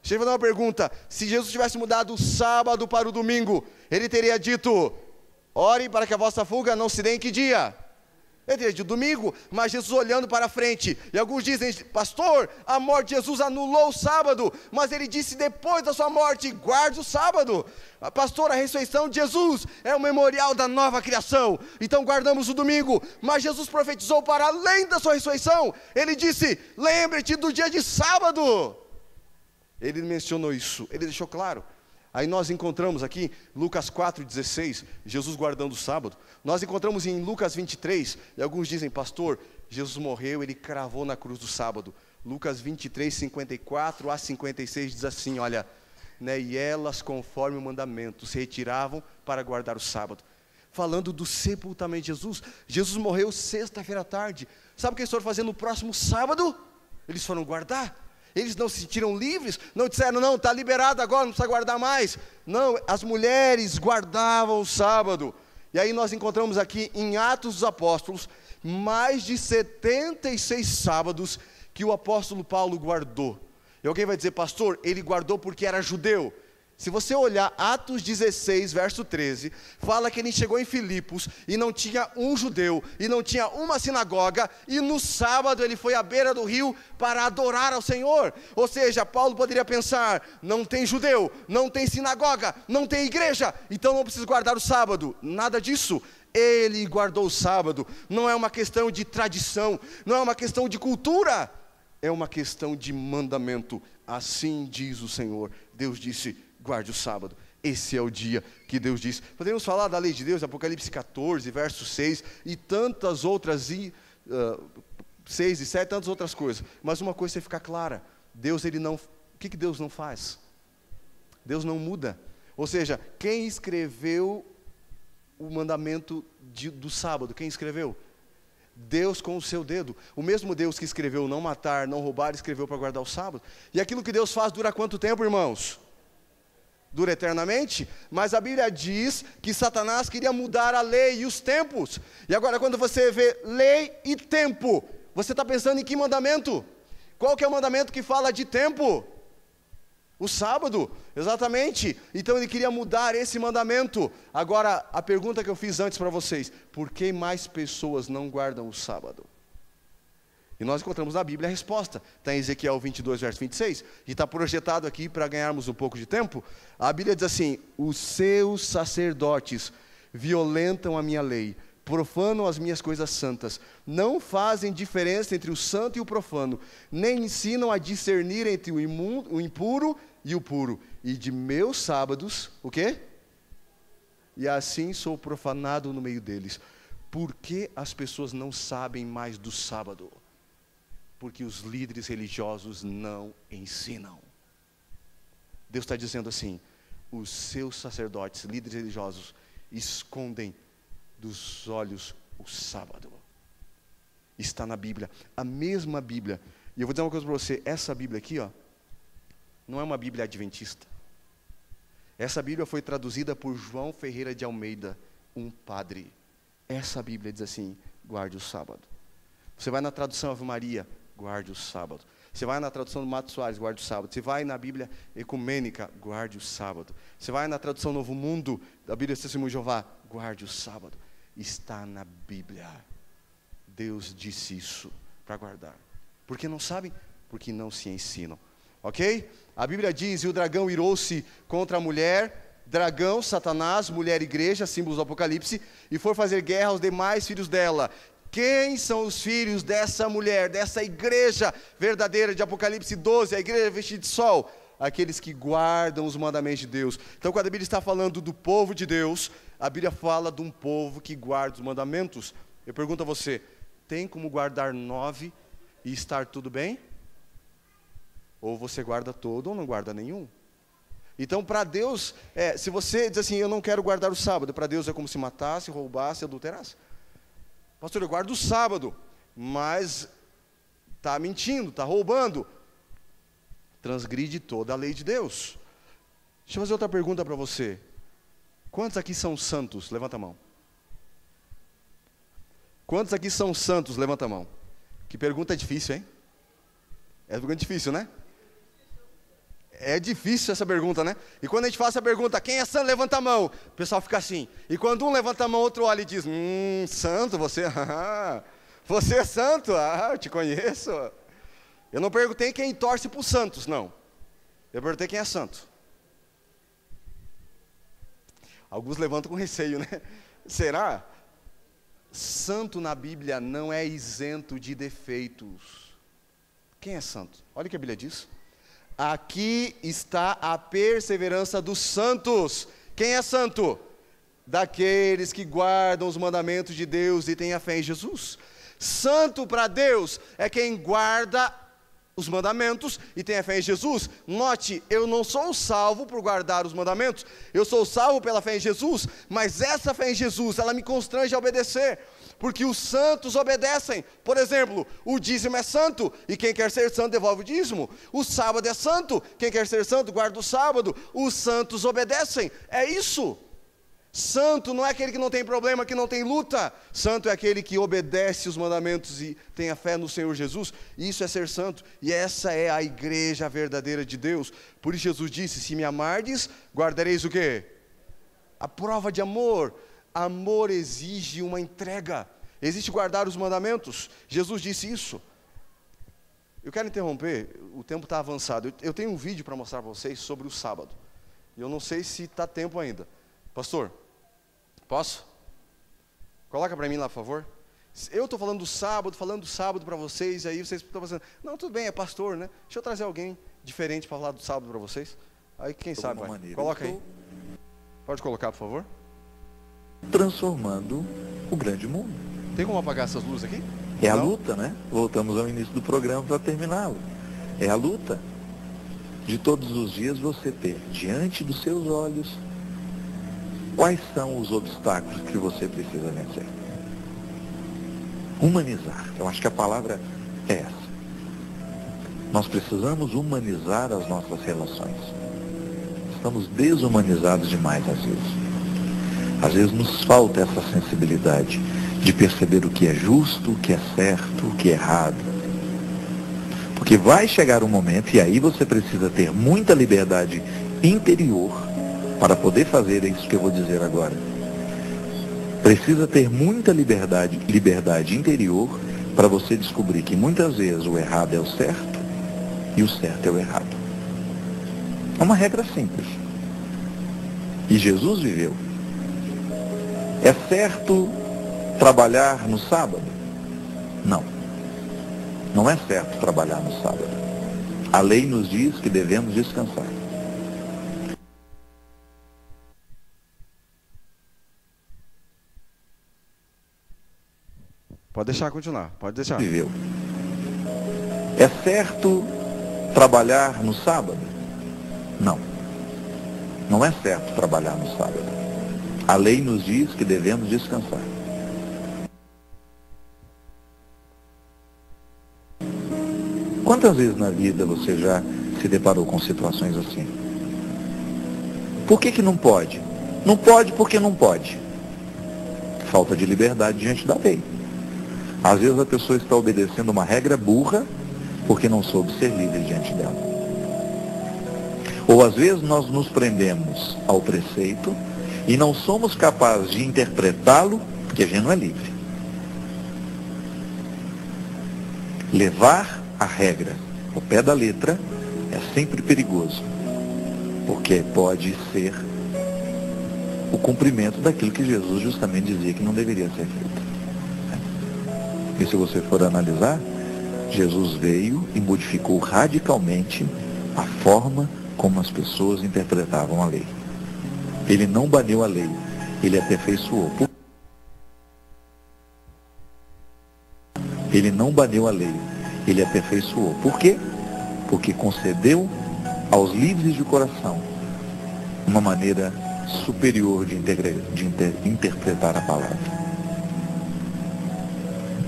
Deixa eu fazer uma pergunta, se Jesus tivesse mudado o sábado para o domingo, ele teria dito, ore para que a vossa fuga não se dê em que dia? Ele teria dito domingo, mas Jesus olhando para frente, e alguns dizem, pastor, a morte de Jesus anulou o sábado, mas ele disse depois da sua morte, guarde o sábado. Pastor, a ressurreição de Jesus é o memorial da nova criação, então guardamos o domingo, mas Jesus profetizou para além da sua ressurreição, ele disse, lembre-te do dia de sábado. Ele mencionou isso, ele deixou claro. Aí nós encontramos aqui, Lucas 4,16, Jesus guardando o sábado. Nós encontramos em Lucas 23, e alguns dizem, pastor, Jesus morreu, ele cravou na cruz do sábado. Lucas 23, 54 a 56 diz assim, olha, né, e elas conforme o mandamento se retiravam para guardar o sábado. Falando do sepultamento de Jesus, Jesus morreu sexta-feira à tarde. Sabe o que eles foram fazer no próximo sábado? Eles foram guardar. Eles não se sentiram livres, não disseram, não, está liberado agora, não precisa guardar mais. Não, as mulheres guardavam o sábado. E aí nós encontramos aqui em Atos dos Apóstolos, mais de 76 sábados que o apóstolo Paulo guardou. E alguém vai dizer, pastor, ele guardou porque era judeu. Se você olhar Atos 16, verso 13, fala que ele chegou em Filipos e não tinha um judeu, e não tinha uma sinagoga, e no sábado ele foi à beira do rio para adorar ao Senhor. Ou seja, Paulo poderia pensar, não tem judeu, não tem sinagoga, não tem igreja, então não preciso guardar o sábado. Nada disso. Ele guardou o sábado. Não é uma questão de tradição, não é uma questão de cultura, é uma questão de mandamento. Assim diz o Senhor. Deus disse, guarde o sábado. Esse é o dia que Deus diz. Podemos falar da lei de Deus, Apocalipse 14, verso 6, e tantas outras, 6 e 7, tantas outras coisas. Mas uma coisa tem que ficar clara, Deus, ele não, o que Deus não faz? Deus não muda. Ou seja, quem escreveu o mandamento do sábado? Quem escreveu? Deus com o seu dedo. O mesmo Deus que escreveu não matar, não roubar, escreveu para guardar o sábado. E aquilo que Deus faz dura quanto tempo, irmãos? Dura eternamente, mas a Bíblia diz que Satanás queria mudar a lei e os tempos. E agora quando você vê lei e tempo, você está pensando em que mandamento? Qual que é o mandamento que fala de tempo? O sábado, exatamente. Então ele queria mudar esse mandamento. Agora a pergunta que eu fiz antes para vocês, por que mais pessoas não guardam o sábado? E nós encontramos na Bíblia a resposta. Está em Ezequiel 22, verso 26. E está projetado aqui para ganharmos um pouco de tempo. A Bíblia diz assim, os seus sacerdotes violentam a minha lei, profanam as minhas coisas santas, não fazem diferença entre o santo e o profano, nem ensinam a discernir entre o impuro e o puro. E de meus sábados, o quê? E assim sou profanado no meio deles. Por que as pessoas não sabem mais do sábado? Porque os líderes religiosos não ensinam. Deus está dizendo assim, os seus sacerdotes, líderes religiosos, escondem dos olhos o sábado. Está na Bíblia, a mesma Bíblia. E eu vou dizer uma coisa para você, essa Bíblia aqui, ó, não é uma Bíblia adventista. Essa Bíblia foi traduzida por João Ferreira de Almeida, um padre. Essa Bíblia diz assim, guarde o sábado. Você vai na tradução Ave Maria, guarde o sábado. Você vai na tradução do Mato Soares, guarde o sábado. Você vai na Bíblia Ecumênica, guarde o sábado. Você vai na tradução Novo Mundo, da Bíblia Testemunho de Jeová, guarde o sábado. Está na Bíblia. Deus disse isso para guardar. Por que não sabem? Porque não se ensinam. Ok? A Bíblia diz, e o dragão irou-se contra a mulher, dragão, Satanás, mulher, igreja, símbolos do Apocalipse, e for fazer guerra aos demais filhos dela. Quem são os filhos dessa mulher, dessa igreja verdadeira de Apocalipse 12, a igreja vestida de sol? Aqueles que guardam os mandamentos de Deus. Então, quando a Bíblia está falando do povo de Deus, a Bíblia fala de um povo que guarda os mandamentos. Eu pergunto a você, tem como guardar 9 e estar tudo bem? Ou você guarda todo ou não guarda nenhum? Então, para Deus, se você diz assim, eu não quero guardar o sábado, para Deus é como se matasse, roubasse, adulterasse. Pastor, eu guardo o sábado, mas está mentindo, está roubando. Transgride toda a lei de Deus. Deixa eu fazer outra pergunta para você. Quantos aqui são santos? Levanta a mão. Quantos aqui são santos? Levanta a mão. Que pergunta difícil, hein? É pergunta difícil, né? É difícil essa pergunta, né? E quando a gente faz essa pergunta, quem é santo, levanta a mão. O pessoal fica assim. E quando um levanta a mão, outro olha e diz, santo, você? Você é santo? Eu te conheço. Eu não perguntei quem torce para os santos, não. Eu perguntei quem é santo. Alguns levantam com receio, né? Será? Santo na Bíblia não é isento de defeitos. Quem é santo? Olha o que a Bíblia diz. Aqui está a perseverança dos santos. Quem é santo? Daqueles que guardam os mandamentos de Deus e têm a fé em Jesus. Santo para Deus é quem guarda os mandamentos e tem a fé em Jesus. Note, eu não sou salvo por guardar os mandamentos, eu sou salvo pela fé em Jesus, mas essa fé em Jesus, ela me constrange a obedecer, porque os santos obedecem. Por exemplo, o dízimo é santo, e quem quer ser santo devolve o dízimo. O sábado é santo, quem quer ser santo guarda o sábado. Os santos obedecem, é isso. Santo não é aquele que não tem problema, que não tem luta. Santo é aquele que obedece os mandamentos e tem a fé no Senhor Jesus. Isso é ser santo. E essa é a igreja verdadeira de Deus. Por isso Jesus disse, se me amardes, guardareis o quê? A prova de amor. Amor exige uma entrega. Existe guardar os mandamentos. Jesus disse isso. Eu quero interromper, o tempo está avançado. Eu tenho um vídeo para mostrar para vocês sobre o sábado. Eu não sei se está tempo ainda. Pastor, posso? Coloca para mim lá, por favor. Eu estou falando do sábado para vocês, e aí vocês estão pensando, não, tudo bem, é pastor, né? Deixa eu trazer alguém diferente para falar do sábado para vocês. Aí quem sabe, vai. Coloca aí. Pode colocar, por favor. Transformando o grande mundo. Tem como apagar essas luzes aqui? É a luta, né? Voltamos ao início do programa para terminá-lo. É a luta de todos os dias você ter diante dos seus olhos quais são os obstáculos que você precisa vencer. Humanizar. Eu acho que a palavra é essa. Nós precisamos humanizar as nossas relações. Estamos desumanizados demais às vezes. Às vezes nos falta essa sensibilidade de perceber o que é justo, o que é certo, o que é errado. Porque vai chegar um momento, e aí você precisa ter muita liberdade interior para poder fazer isso que eu vou dizer agora. Precisa ter muita liberdade interior para você descobrir que muitas vezes o errado é o certo e o certo é o errado. É uma regra simples. E Jesus viveu. É certo trabalhar no sábado? Não. Não é certo trabalhar no sábado. A lei nos diz que devemos descansar. Pode deixar continuar, pode deixar. Viveu. É certo trabalhar no sábado? Não. Não é certo trabalhar no sábado. A lei nos diz que devemos descansar. Quantas vezes na vida você já se deparou com situações assim? Por que não pode? Não pode porque não pode. Falta de liberdade diante da lei. Às vezes a pessoa está obedecendo uma regra burra porque não soube ser livre diante dela. Ou às vezes nós nos prendemos ao preceito e não somos capazes de interpretá-lo porque a gente não é livre. Levar a regra ao pé da letra é sempre perigoso, porque pode ser o cumprimento daquilo que Jesus justamente dizia que não deveria ser feito. E se você for analisar, Jesus veio e modificou radicalmente a forma como as pessoas interpretavam a lei. Ele não baniu a lei, ele aperfeiçoou. Ele não baniu a lei, ele aperfeiçoou. Por quê? Porque concedeu aos livres de coração uma maneira superior de interpretar a palavra.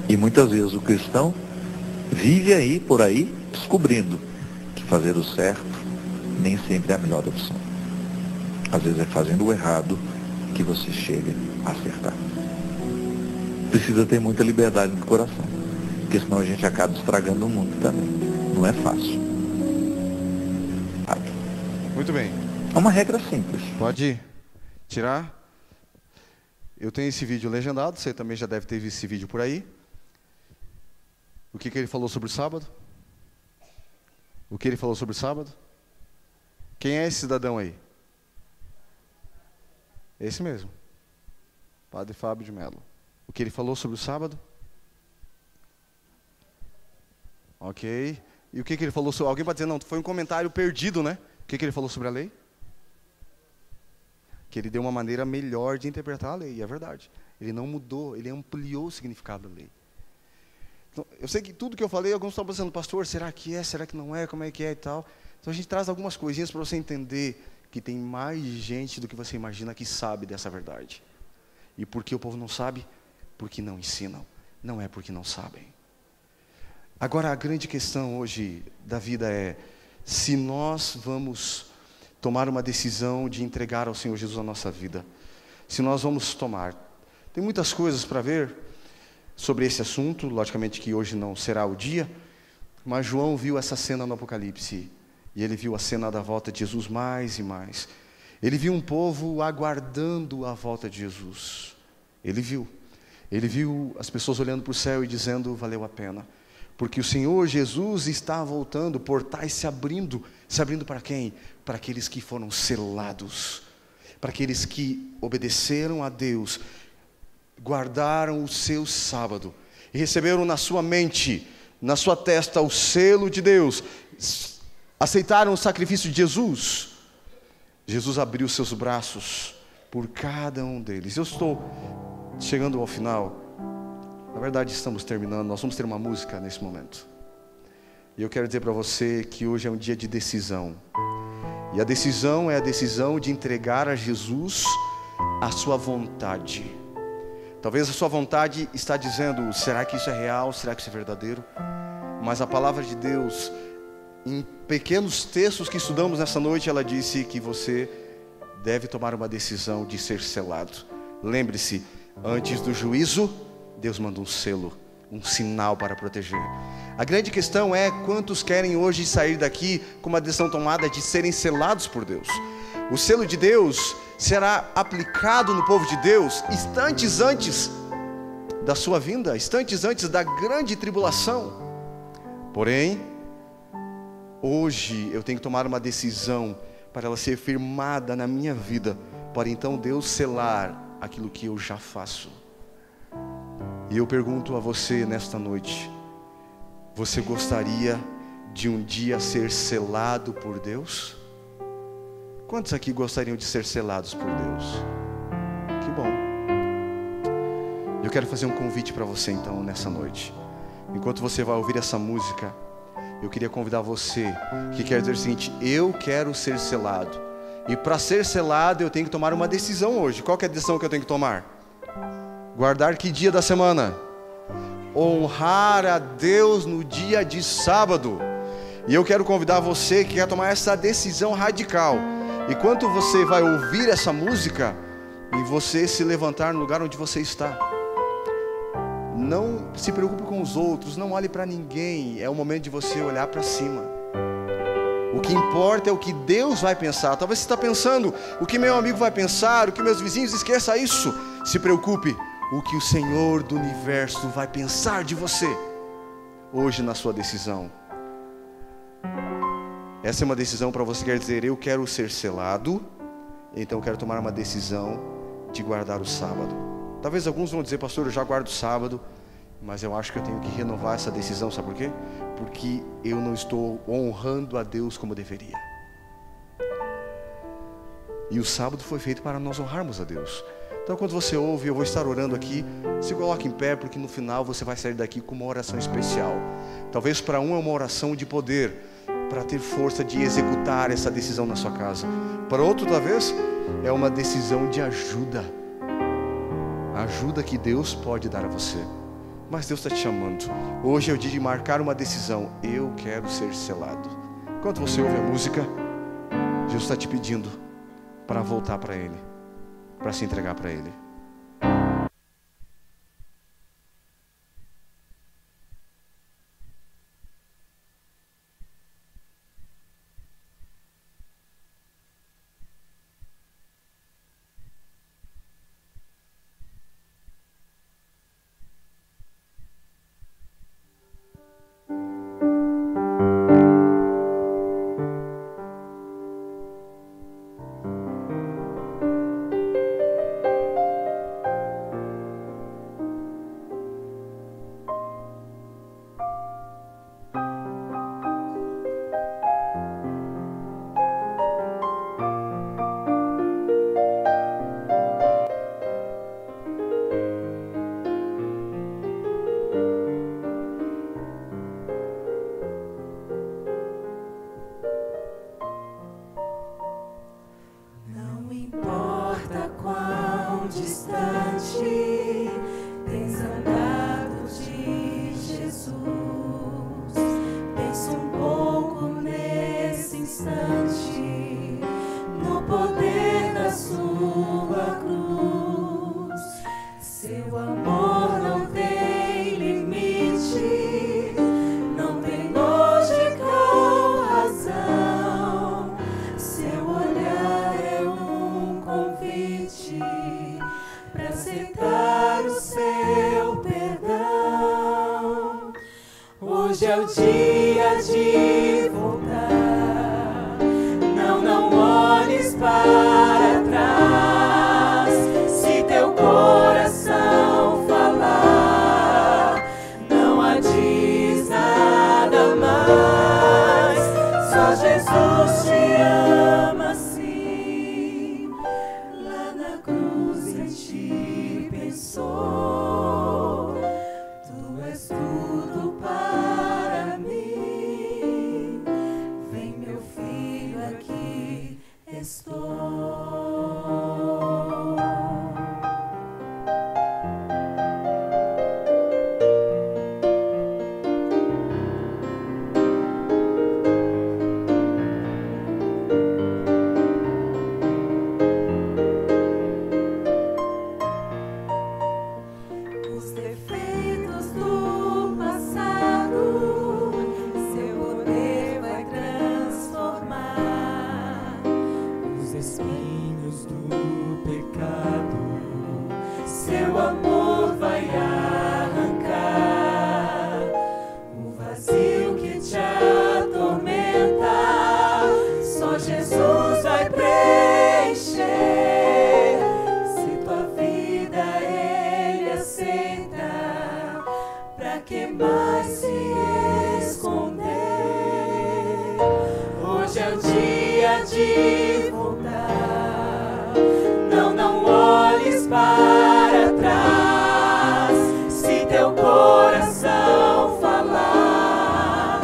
E muitas vezes o cristão vive aí, por aí, descobrindo que fazer o certo nem sempre é a melhor opção. Às vezes é fazendo o errado que você chega a acertar. Precisa ter muita liberdade no coração, porque senão a gente acaba estragando o mundo também. Não é fácil. Muito bem. É uma regra simples. Pode tirar. Eu tenho esse vídeo legendado, você também já deve ter visto esse vídeo por aí. O que ele falou sobre o sábado? O que ele falou sobre o sábado? Quem é esse cidadão aí? Esse mesmo. Padre Fábio de Mello. O que ele falou sobre o sábado? Ok. E o que ele falou sobre... Alguém pode dizer, não, foi um comentário perdido, né? O que ele falou sobre a lei? Que ele deu uma maneira melhor de interpretar a lei, é verdade. Ele não mudou, ele ampliou o significado da lei. Então, eu sei que tudo que eu falei, alguns estão pensando, pastor, será que é, será que não é, como é que é e tal. Então a gente traz algumas coisinhas para você entender que tem mais gente do que você imagina que sabe dessa verdade. E por que o povo não sabe? Porque não ensinam, não é porque não sabem. Agora a grande questão hoje da vida é, se nós vamos tomar uma decisão de entregar ao Senhor Jesus a nossa vida, se nós vamos tomar. Tem muitas coisas para ver sobre esse assunto, logicamente que hoje não será o dia, mas João viu essa cena no Apocalipse, e ele viu a cena da volta de Jesus mais e mais. Ele viu um povo aguardando a volta de Jesus. Ele viu as pessoas olhando para o céu e dizendo, valeu a pena. Porque o Senhor Jesus está voltando, portais se abrindo para quem? Para aqueles que foram selados, para aqueles que obedeceram a Deus, guardaram o seu sábado, e receberam na sua mente, na sua testa, o selo de Deus, aceitaram o sacrifício de Jesus. Jesus abriu seus braços por cada um deles. Eu estou chegando ao final. Na verdade estamos terminando, nós vamos ter uma música nesse momento. E eu quero dizer para você que hoje é um dia de decisão. E a decisão é a decisão de entregar a Jesus a sua vontade. Talvez a sua vontade está dizendo, será que isso é real, será que isso é verdadeiro? Mas a palavra de Deus, em pequenos textos que estudamos nessa noite, ela disse que você deve tomar uma decisão de ser selado. Lembre-se, antes do juízo, Deus manda um selo, um sinal para proteger. A grande questão é quantos querem hoje sair daqui com uma decisão tomada de serem selados por Deus. O selo de Deus será aplicado no povo de Deus instantes antes da sua vinda, instantes antes da grande tribulação. Porém, hoje eu tenho que tomar uma decisão para ela ser firmada na minha vida, para então Deus selar aquilo que eu já faço. E eu pergunto a você nesta noite, você gostaria de um dia ser selado por Deus? Quantos aqui gostariam de ser selados por Deus? Que bom. Eu quero fazer um convite para você então nessa noite. Enquanto você vai ouvir essa música, eu queria convidar você que quer dizer o seguinte, eu quero ser selado. E para ser selado eu tenho que tomar uma decisão hoje. Qual que é a decisão que eu tenho que tomar? Guardar que dia da semana? Honrar a Deus no dia de sábado. E eu quero convidar você que quer tomar essa decisão radical. Enquanto você vai ouvir essa música e você se levantar no lugar onde você está, não se preocupe com os outros, não olhe para ninguém. É o momento de você olhar para cima. O que importa é o que Deus vai pensar. Talvez você está pensando o que meu amigo vai pensar, o que meus vizinhos, esqueça isso. Se preocupe o que o Senhor do universo vai pensar de você hoje na sua decisão. Essa é uma decisão para você, quer dizer, eu quero ser selado, então eu quero tomar uma decisão de guardar o sábado. Talvez alguns vão dizer, pastor, eu já guardo o sábado, mas eu acho que eu tenho que renovar essa decisão, sabe por quê? Porque eu não estou honrando a Deus como deveria. E o sábado foi feito para nós honrarmos a Deus. Então quando você ouve, eu vou estar orando aqui, se coloque em pé, porque no final você vai sair daqui com uma oração especial. Talvez para um é uma oração de poder, para ter força de executar essa decisão na sua casa. Para outro, talvez, é uma decisão de ajuda. Ajuda que Deus pode dar a você. Mas Deus está te chamando. Hoje é o dia de marcar uma decisão. Eu quero ser selado. Enquanto você ouve a música, Deus está te pedindo para voltar para Ele, para se entregar para Ele. Hoje é o dia de voltar. Não olhes para trás. Se teu coração falar, não adies nada mais. Só Jesus te ama assim. Lá na cruz em ti pensou. Tu és tudo para mim. Vem, meu filho, aqui estou. Os defeitos do passado, seu poder vai transformar. Os espinhos do pecado, seu amor vai arrancar. O vazio que te atormenta, só Jesus vai preencher. Se tua vida Ele aceita, pra que mais se esconder? Hoje é o dia de voltar. Não olhes para trás. Se teu coração falar,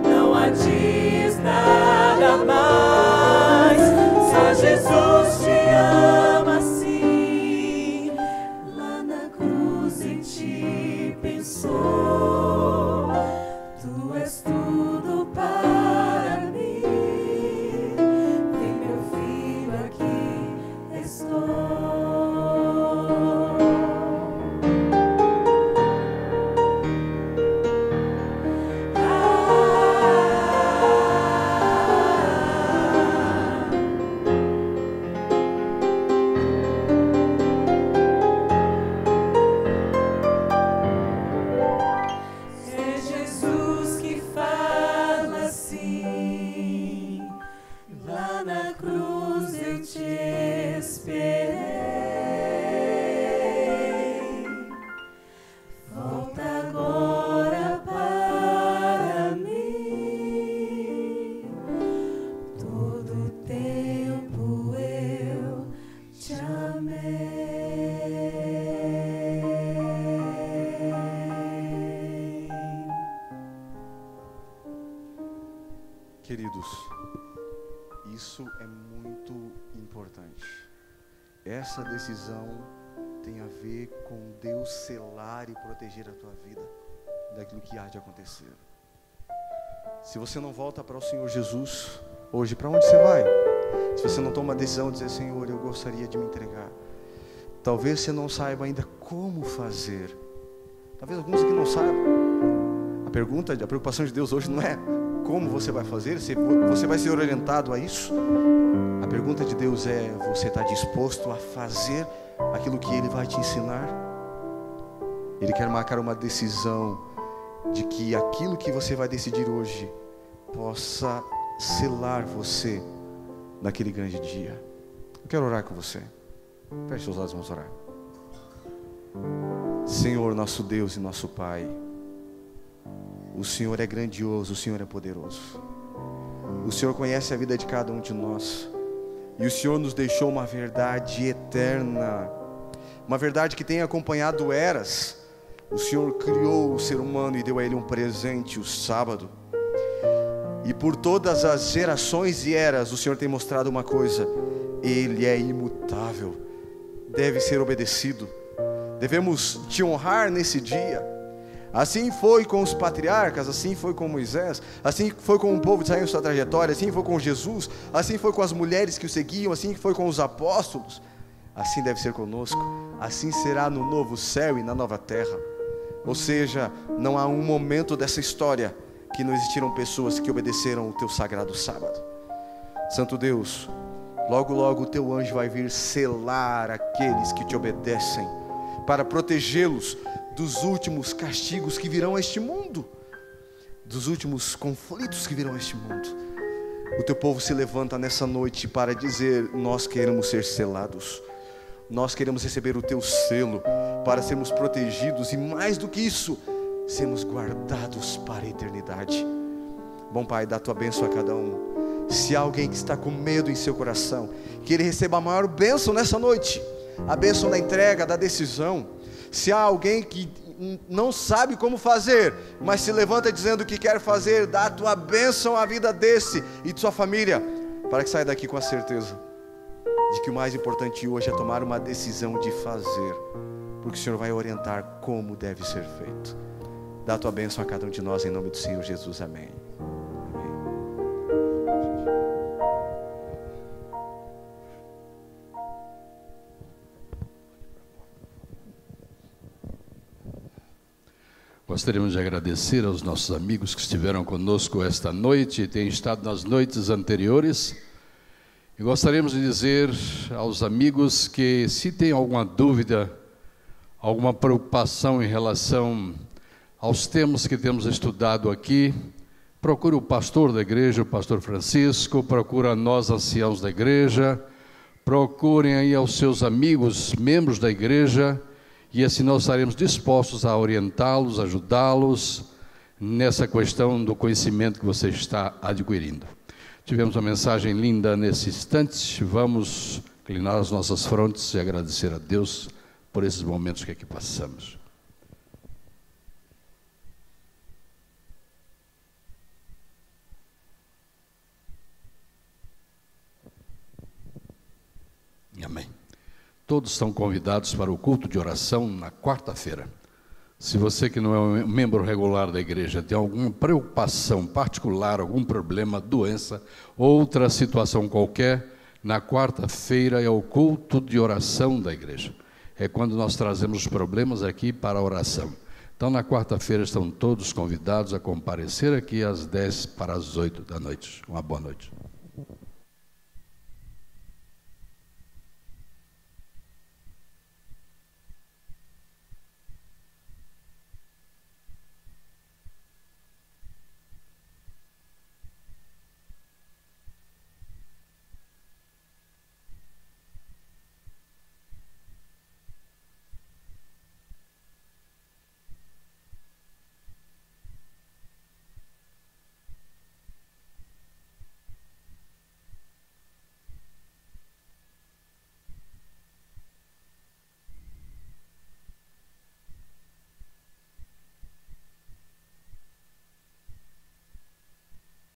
não adies nada mais. Só Jesus te ama assim. Lá na cruz em ti pensou. Tu és tudo para mim. Vem, meu filho, aqui estou. É Jesus que faz Queridos, isso é muito importante. Essa decisão tem a ver com Deus selar e proteger a tua vida daquilo que há de acontecer. Se você não volta para o Senhor Jesus hoje, para onde você vai? Se você não toma a decisão de dizer: Senhor, eu gostaria de me entregar, talvez você não saiba ainda como fazer. Talvez alguns aqui não saibam. A preocupação de Deus hoje não é como você vai fazer, se você vai ser orientado a isso. A pergunta de Deus é: você está disposto a fazer aquilo que Ele vai te ensinar? Ele quer marcar uma decisão de que aquilo que você vai decidir hoje possa selar você naquele grande dia. Eu quero orar com você. Feche seus olhos, vamos orar. Senhor, nosso Deus e nosso Pai, o Senhor é grandioso, o Senhor é poderoso. O Senhor conhece a vida de cada um de nós. E o Senhor nos deixou uma verdade eterna, uma verdade que tem acompanhado eras. O Senhor criou o ser humano e deu a ele um presente, o sábado. E por todas as gerações e eras, o Senhor tem mostrado uma coisa: Ele é imutável, deve ser obedecido. Devemos te honrar nesse dia. Assim foi com os patriarcas, assim foi com Moisés, assim foi com o povo de Israel em sua trajetória, assim foi com Jesus, assim foi com as mulheres que o seguiam, assim foi com os apóstolos. Assim deve ser conosco, assim será no novo céu e na nova terra. Ou seja, não há um momento dessa história que não existiram pessoas que obedeceram o teu sagrado sábado. Santo Deus, logo logo o teu anjo vai vir selar aqueles que te obedecem, para protegê-los dos últimos castigos que virão a este mundo, dos últimos conflitos que virão a este mundo. O teu povo se levanta nessa noite para dizer: nós queremos ser selados, nós queremos receber o teu selo, para sermos protegidos e, mais do que isso, sermos guardados para a eternidade. Bom Pai, dá a tua bênção a cada um. Se há alguém que está com medo em seu coração, que ele receba a maior bênção nessa noite, a bênção da entrega, da decisão. Se há alguém que não sabe como fazer, mas se levanta dizendo que quer fazer, dá a tua bênção à vida desse e de sua família, para que saia daqui com a certeza de que o mais importante hoje é tomar uma decisão de fazer, porque o Senhor vai orientar como deve ser feito. Dá a tua bênção a cada um de nós, em nome do Senhor Jesus, amém. Gostaríamos de agradecer aos nossos amigos que estiveram conosco esta noite e têm estado nas noites anteriores. E gostaríamos de dizer aos amigos que, se tem alguma dúvida, alguma preocupação em relação aos temas que temos estudado aqui, procure o pastor da igreja, o pastor Francisco, procure nós, anciãos da igreja, procurem aí aos seus amigos, membros da igreja, e assim nós estaremos dispostos a orientá-los, ajudá-los nessa questão do conhecimento que você está adquirindo. Tivemos uma mensagem linda nesse instante. Vamos inclinar as nossas frontes e agradecer a Deus por esses momentos que aqui passamos. Amém. Todos estão convidados para o culto de oração na quarta-feira. Se você que não é um membro regular da igreja tem alguma preocupação particular, algum problema, doença, outra situação qualquer, na quarta-feira é o culto de oração da igreja. É quando nós trazemos os problemas aqui para a oração. Então, na quarta-feira estão todos convidados a comparecer aqui às 10 para as 8 da noite. Uma boa noite.